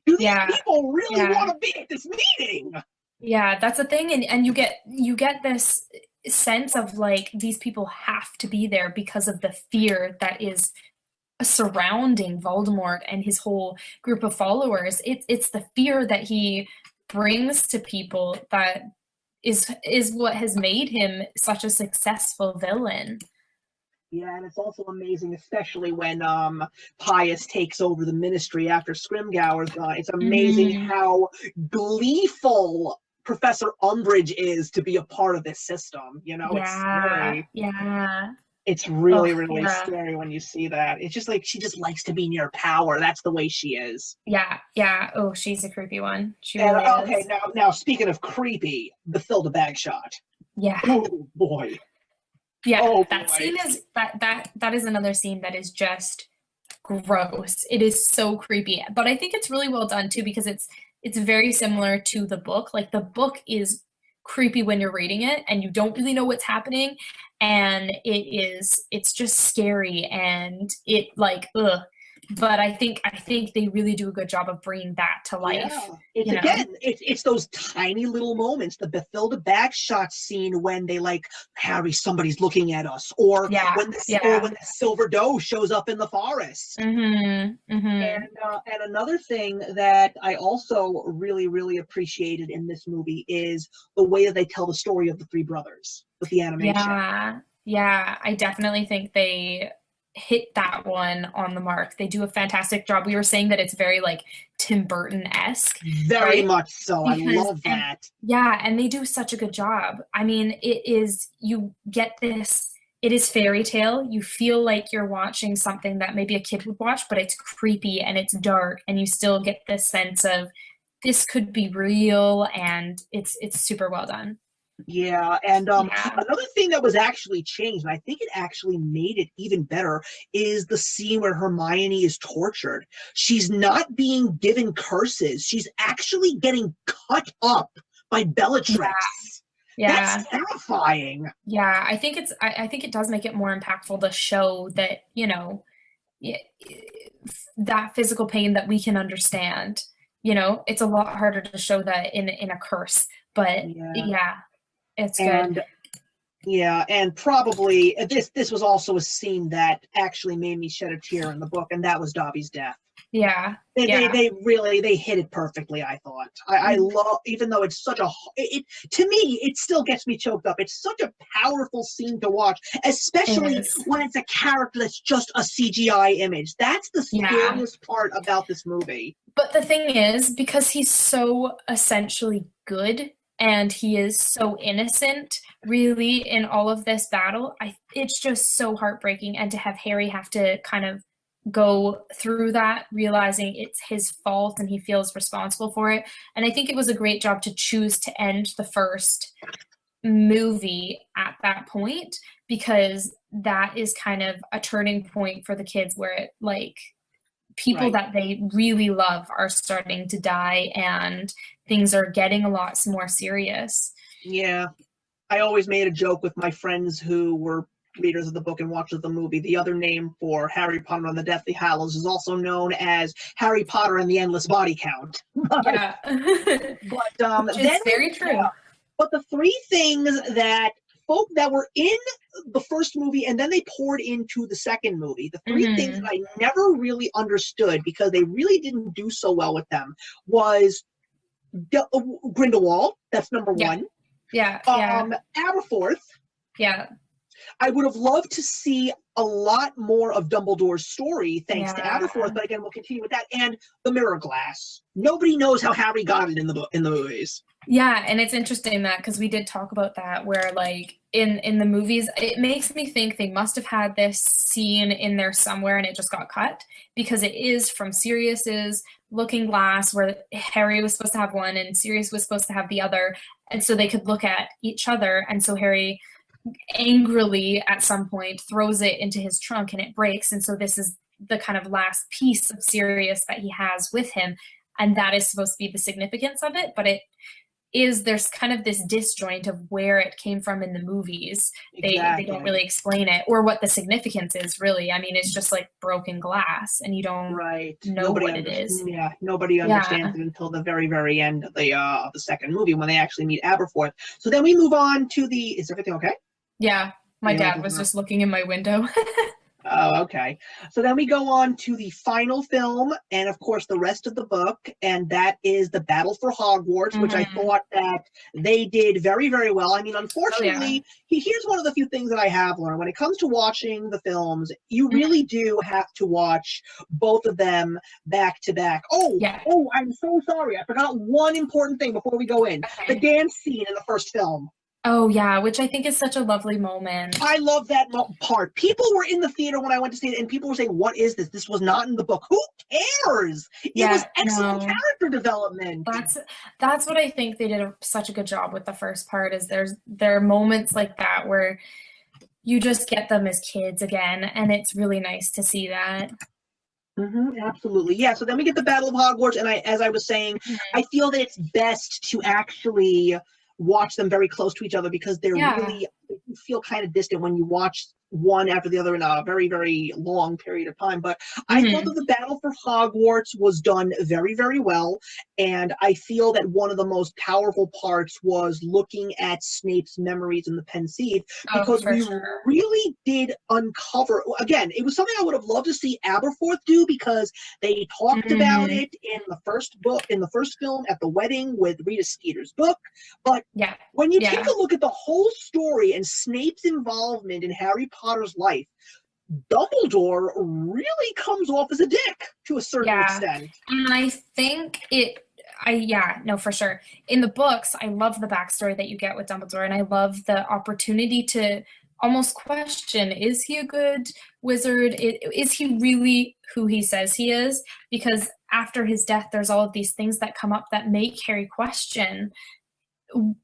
Do these people really want to be at this meeting? Yeah, that's the thing, and you get this sense of like these people have to be there because of the fear that is surrounding Voldemort and his whole group of followers. It's the fear that he brings to people that is what has made him such a successful villain. Yeah, and it's also amazing, especially when Pius takes over the ministry after Scrimgeour's gone. It's amazing how gleeful Professor Umbridge is to be a part of this system. You know, it's scary. It's really, really scary when you see that. It's just like she just likes to be near power. That's the way she is. Yeah. Oh, she's a creepy one. She really is. Okay, now speaking of creepy, Bathilda Bagshot. Yeah. Oh boy. Yeah, that scene is that is another scene that is just gross. It is so creepy, but I think it's really well done too because it's very similar to the book. Like the book is creepy when you're reading it and you don't really know what's happening, and it's just scary and it like ugh. But I think they really do a good job of bringing that to life. Yeah. It's those tiny little moments. The Bathilda Bagshot scene when they like, Harry, somebody's looking at us, or when the Silver Doe shows up in the forest. And another thing that I also really, really appreciated in this movie is the way that they tell the story of the three brothers with the animation. Yeah, I definitely think they hit that one on the mark. They do a fantastic job. We were saying that it's very like Tim Burton-esque. Very much so. I love that. And they do such a good job. I mean, you get this, it is fairy tale. You feel like you're watching something that maybe a kid would watch, but it's creepy and it's dark and you still get this sense of this could be real, and it's super well done. Yeah, and another thing that was actually changed, and I think it actually made it even better, is the scene where Hermione is tortured. She's not being given curses. She's actually getting cut up by Bellatrix. That's terrifying. Yeah, I think it does make it more impactful to show that, you know, that physical pain that we can understand. You know, it's a lot harder to show that in a curse, but it's good. And probably this was also a scene that actually made me shed a tear in the book, and that was Dobby's death. They really hit it perfectly, I thought. I love, even though it's such to me, it still gets me choked up. It's such a powerful scene to watch, especially when it's a character that's just a CGI image. That's the scariest part about this movie. But the thing is, because he's so essentially good, and he is so innocent, really, in all of this battle, it's just so heartbreaking. And to have Harry have to kind of go through that, realizing it's his fault and he feels responsible for it. And I think it was a great job to choose to end the first movie at that point, because that is kind of a turning point for the kids where it, like, people that they really love are starting to die and things are getting a lot more serious. Yeah. I always made a joke with my friends who were readers of the book and watchers of the movie, the other name for Harry Potter and the Deathly Hallows is also known as Harry Potter and the Endless Body Count. Yeah. But Which is then very true. Yeah, but the three things that folk that were in the first movie and then they poured into the second movie, the three things that I never really understood because they really didn't do so well with them was Grindelwald. That's number one. Yeah. Aberforth. Yeah. I would have loved to see a lot more of Dumbledore's story thanks to Aberforth, but again, we'll continue with that. And the mirror glass. Nobody knows how Harry got it in the movies. Yeah, and it's interesting that because we did talk about that where like in the movies, it makes me think they must have had this scene in there somewhere and it just got cut because it is from Sirius's Looking Glass where Harry was supposed to have one and Sirius was supposed to have the other, and so they could look at each other, and so Harry angrily at some point throws it into his trunk and it breaks, and so this is the kind of last piece of Sirius that he has with him, and that is supposed to be the significance of it, but there's kind of this disjoint of where it came from in the movies. They don't really explain it or what the significance is really. I mean, it's just like broken glass and you don't know what it is. Yeah, nobody understands it until the very, very end of the second movie when they actually meet Aberforth. So then we move on to is everything okay? Yeah, my dad was just looking in my window. Oh, okay. So then we go on to the final film and, of course, the rest of the book, and that is The Battle for Hogwarts, which I thought that they did very, very well. I mean, unfortunately, here's one of the few things that I have learned. When it comes to watching the films, you really do have to watch both of them back to back. Oh, I'm so sorry. I forgot one important thing before we go in. The dance scene in the first film. Oh, yeah, which I think is such a lovely moment. I love that part. People were in the theater when I went to see it, and people were saying, what is this? This was not in the book. Who cares? It was excellent character development. That's what I think they did such a good job with the first part, is there are moments like that where you just get them as kids again, and it's really nice to see that. Absolutely. Yeah, so then we get the Battle of Hogwarts, and as I was saying, I feel that it's best to actually watch them very close to each other because they're really, you feel kind of distant when you watch one after the other in a very, very long period of time. But I thought that the Battle for Hogwarts was done very, very well. And I feel that one of the most powerful parts was looking at Snape's memories in the Pensieve, because we really did uncover, again, it was something I would have loved to see Aberforth do, because they talked about it in the first book, in the first film at the wedding with Rita Skeeter's book. But when you take a look at the whole story and Snape's involvement in Harry Potter's life, Dumbledore really comes off as a dick to a certain extent. And I think for sure. In the books, I love the backstory that you get with Dumbledore, and I love the opportunity to almost question, is he a good wizard? Is he really who he says he is? Because after his death, there's all of these things that come up that make Harry question,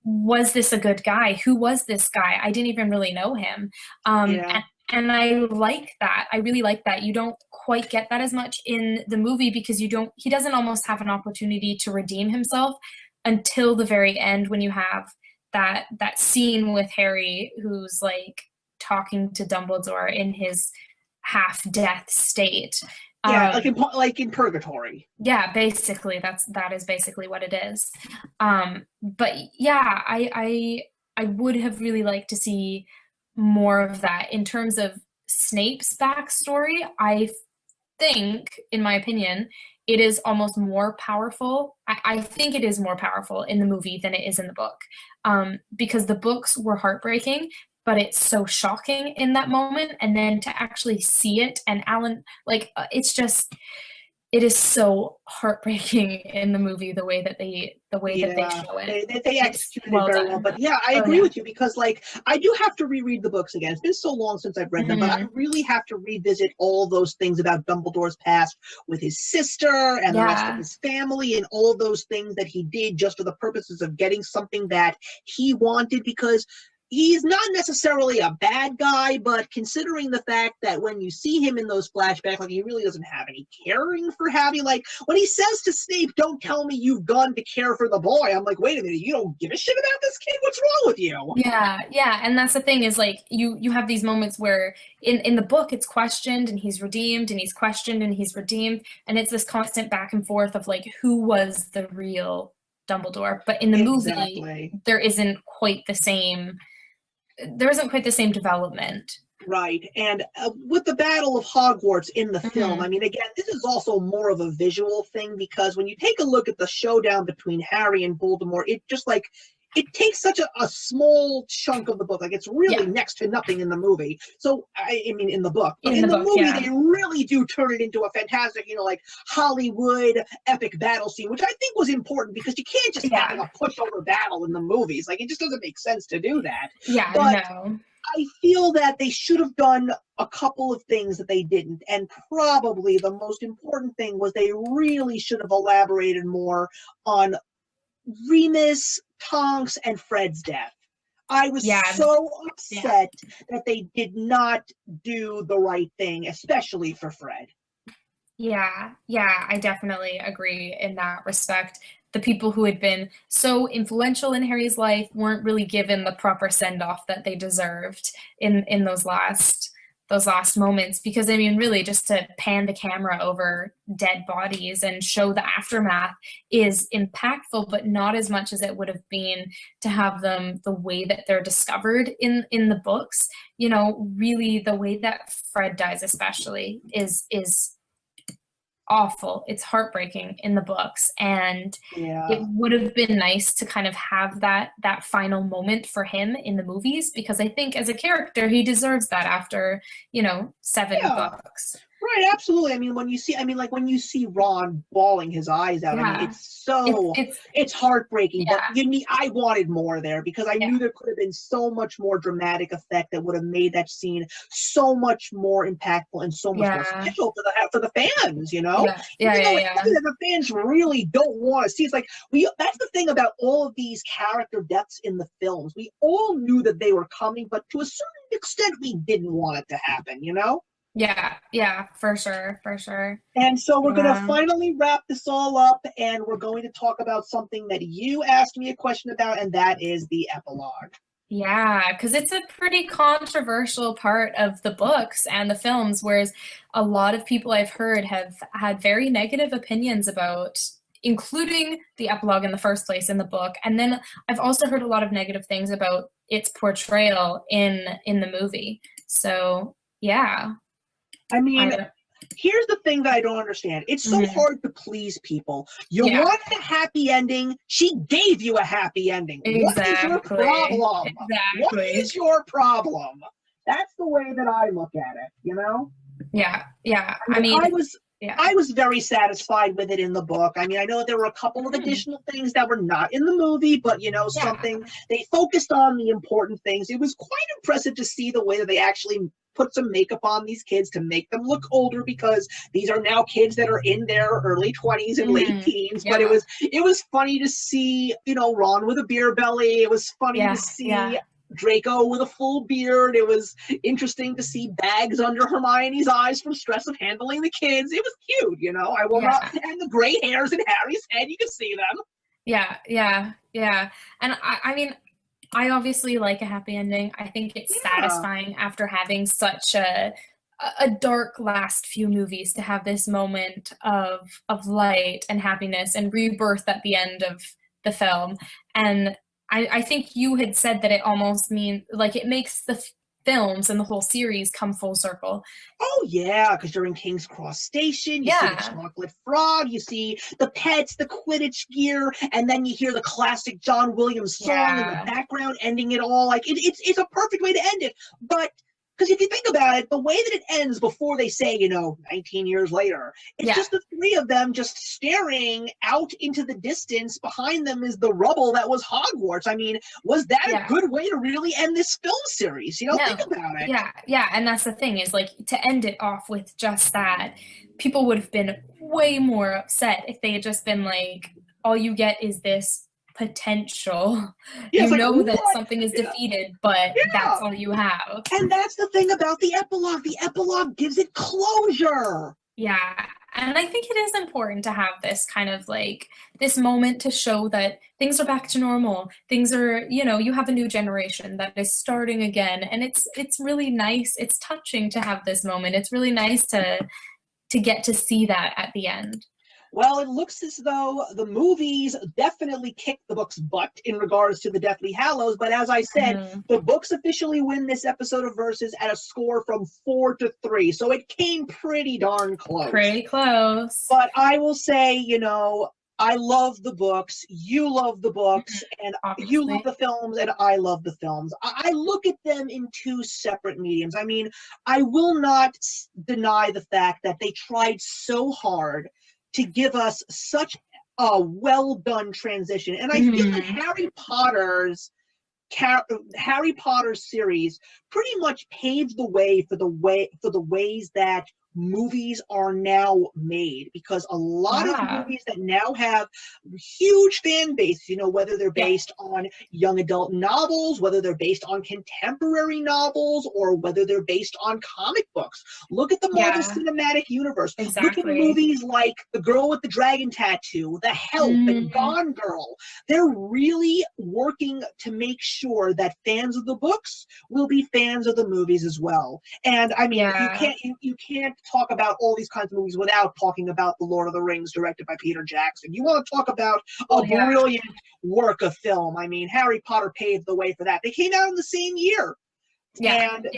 was this a good guy? Who was this guy? I didn't even really know him. And I like that. I really like that. You don't quite get that as much in the movie because he doesn't almost have an opportunity to redeem himself until the very end, when you have that scene with Harry who's like talking to Dumbledore in his half-death state. Like in purgatory. Yeah, basically that is basically what it is. But yeah, I would have really liked to see more of that. In terms of Snape's backstory, I think, in my opinion, it is almost more powerful. I think it is more powerful in the movie than it is in the book, because the books were heartbreaking, but it's so shocking in that moment, and then to actually see it, and Alan, like, it is so heartbreaking in the movie, the way that they show it. They executed it very well. But yeah, I agree with you, because like I do have to reread the books again. It's been so long since I've read them, but I really have to revisit all those things about Dumbledore's past with his sister and the rest of his family, and all of those things that he did just for the purposes of getting something that he wanted. Because he's not necessarily a bad guy, but considering the fact that when you see him in those flashbacks, like he really doesn't have any caring for Harry. Like when he says to Snape, "Don't tell me you've gone to care for the boy," I'm like, wait a minute, you don't give a shit about this kid? What's wrong with you? Yeah, and that's the thing is like you have these moments where in the book it's questioned and he's redeemed and he's questioned and he's redeemed, and it's this constant back and forth of like who was the real Dumbledore. But in the movie, there isn't quite the same development. Right. And with the Battle of Hogwarts in the film, I mean, again, this is also more of a visual thing, because when you take a look at the showdown between Harry and Voldemort, it just like, it takes such a small chunk of the book. Like, it's really next to nothing in the movie. So, I mean, in the book. But in the movie, they really do turn it into a fantastic, you know, like, Hollywood epic battle scene, which I think was important, because you can't just have like, a pushover battle in the movies. Like, it just doesn't make sense to do that. Yeah, but no. I feel that they should have done a couple of things that they didn't. And probably the most important thing was they really should have elaborated more on Remus, Tonks, and Fred's death. I was so upset that they did not do the right thing, especially for Fred. Yeah, I definitely agree in that respect. The people who had been so influential in Harry's life weren't really given the proper send-off that they deserved in those last moments, because I mean really just to pan the camera over dead bodies and show the aftermath is impactful, but not as much as it would have been to have them the way that they're discovered in the books. You know, really the way that Fred dies especially is awful. It's heartbreaking in the books, and it would have been nice to kind of have that final moment for him in the movies, because I think as a character he deserves that after, you know, 7 books. Right, absolutely. I mean, when you see Ron bawling his eyes out, I mean, it's heartbreaking. But I wanted more there, because I knew there could have been so much more dramatic effect that would have made that scene so much more impactful and so much more special for the fans. You know, even though it's something that the fans really don't want to see. It's like that's the thing about all of these character deaths in the films. We all knew that they were coming, but to a certain extent, we didn't want it to happen. You know. Yeah, for sure. And so we're going to finally wrap this all up, and we're going to talk about something that you asked me a question about, and that is the epilogue. Yeah, because it's a pretty controversial part of the books and the films, whereas a lot of people I've heard have had very negative opinions about, including the epilogue in the first place in the book. And then I've also heard a lot of negative things about its portrayal in the movie. So, yeah. I mean, here's the thing that I don't understand. It's so hard to please people. You want a happy ending. She gave you a happy ending. Exactly. What is your problem? What is your problem? That's the way that I look at it, you know? Yeah. I was very satisfied with it in the book. I mean, I know there were a couple of additional things that were not in the movie, but, you know, they focused on the important things. It was quite impressive to see the way that they actually put some makeup on these kids to make them look older, because these are now kids that are in their early 20s and late teens. But it was funny to see, you know, Ron with a beer belly. It was funny to see Draco with a full beard. It was interesting to see bags under Hermione's eyes from stress of handling the kids. It was cute, you know. And the gray hairs in Harry's head, you can see them. Yeah. And I mean, I obviously like a happy ending. I think it's satisfying after having such a dark last few movies to have this moment of light and happiness and rebirth at the end of the film. And I think you had said that it almost means like it makes the films and the whole series come full circle. Oh yeah, because you're in King's Cross Station, you see the chocolate frog, you see the pets, the Quidditch gear, and then you hear the classic John Williams song in the background ending it all. Like it's a perfect way to end it. But because if you think about it, the way that it ends before they say, you know, 19 years later, it's just the three of them just staring out into the distance. Behind them is the rubble that was Hogwarts. I mean, was that a good way to really end this film series? You know, think about it. Yeah, and that's the thing is, like, to end it off with just that, people would have been way more upset if they had just been like, all you get is this potential. Yeah, You it's like, know that what? something is Yeah. defeated, but that's all you have. And that's the thing about the epilogue. The epilogue gives it closure. Yeah. And I think it is important to have this kind of like this moment to show that things are back to normal. Things are, you know, you have a new generation that is starting again. And it's really nice. It's touching to have this moment. It's really nice to get to see that at the end. Well, it looks as though the movies definitely kicked the book's butt in regards to the Deathly Hallows, but as I said, the books officially win this episode of Versus at a score from 4-3, so it came pretty darn close. Pretty close. But I will say, you know, I love the books, you love the books, and Obviously. you love the films, and I love the films. I look at them in two separate mediums. I mean, I will not deny the fact that they tried so hard to give us such a well-done transition. And I feel that Harry Potter's series pretty much paved the way for the ways that movies are now made, because a lot of movies that now have huge fan bases, you know, whether they're based on young adult novels, whether they're based on contemporary novels, or whether they're based on comic books. Look at the Marvel Cinematic Universe. Look at movies like The Girl with the Dragon Tattoo, The Help, and Gone Girl. They're really working to make sure that fans of the books will be fans of the movies as well. And I mean, you can't talk about all these kinds of movies without talking about The Lord of the Rings, directed by Peter Jackson. You want to talk about a brilliant work of film. I mean, Harry Potter paved the way for that. They came out in the same year. And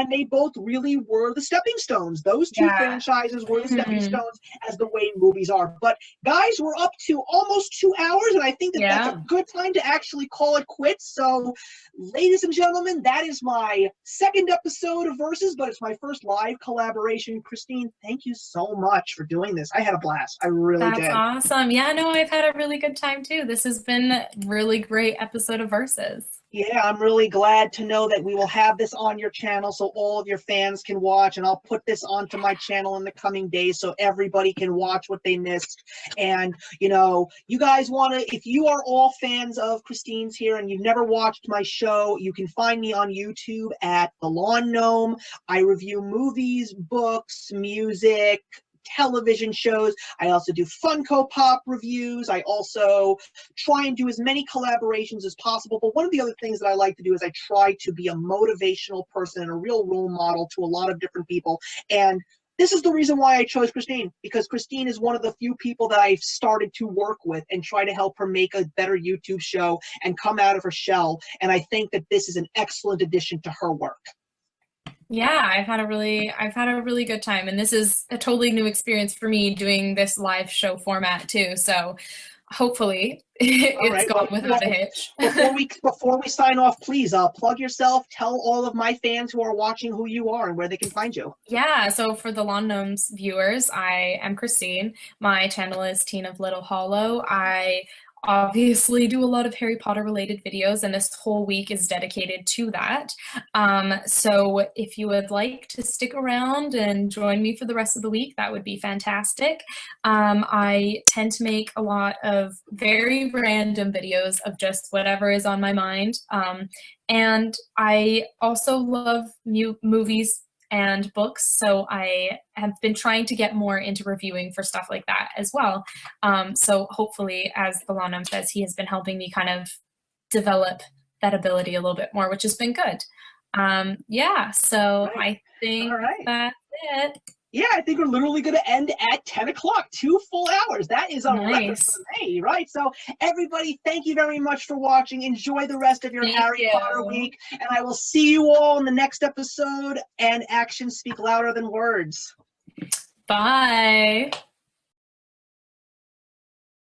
they both really were the stepping stones. Those two franchises were the stepping stones as the way movies are. But guys, we're up to almost 2 hours, and I think that that's a good time to actually call it quits. So, ladies and gentlemen, that is my second episode of Versus, but it's my first live collaboration. Christine, thank you so much for doing this. I had a blast. I really did. That's awesome. Yeah, no, I've had a really good time too. This has been a really great episode of Versus. Yeah, I'm really glad to know that we will have this on your channel so all of your fans can watch, and I'll put this onto my channel in the coming days so everybody can watch what they missed. And, you know, you guys want to, if you are all fans of Christine's here and you've never watched my show, you can find me on YouTube at The Lawn Gnome. I review movies, books, music, television shows. I also do Funko Pop reviews. I also try and do as many collaborations as possible. But one of the other things that I like to do is I try to be a motivational person and a real role model to a lot of different people. And this is the reason why I chose Christine, because Christine is one of the few people that I've started to work with and try to help her make a better YouTube show and come out of her shell. And I think that this is an excellent addition to her work. Yeah, I've had a really good time, and this is a totally new experience for me doing this live show format too. So hopefully it's gone without a hitch. Before we sign off, please plug yourself. Tell all of my fans who are watching who you are and where they can find you. Yeah, so for the Lawn Gnomes viewers, I am Christine. My channel is TeenofLittleHollow. I obviously do a lot of Harry Potter related videos, and this whole week is dedicated to that. So if you would like to stick around and join me for the rest of the week, that would be fantastic. I tend to make a lot of very random videos of just whatever is on my mind. And I also love movies and books, so I have been trying to get more into reviewing for stuff like that as well. So hopefully, as the Lawn Gnome says, he has been helping me kind of develop that ability a little bit more, which has been good. Yeah, so I think that's it. Yeah, I think we're literally going to end at 10 o'clock, 2 full hours. That is a record for me, right? So everybody, thank you very much for watching. Enjoy the rest of your Harry Potter week, and I will see you all in the next episode, and actions speak louder than words. Bye.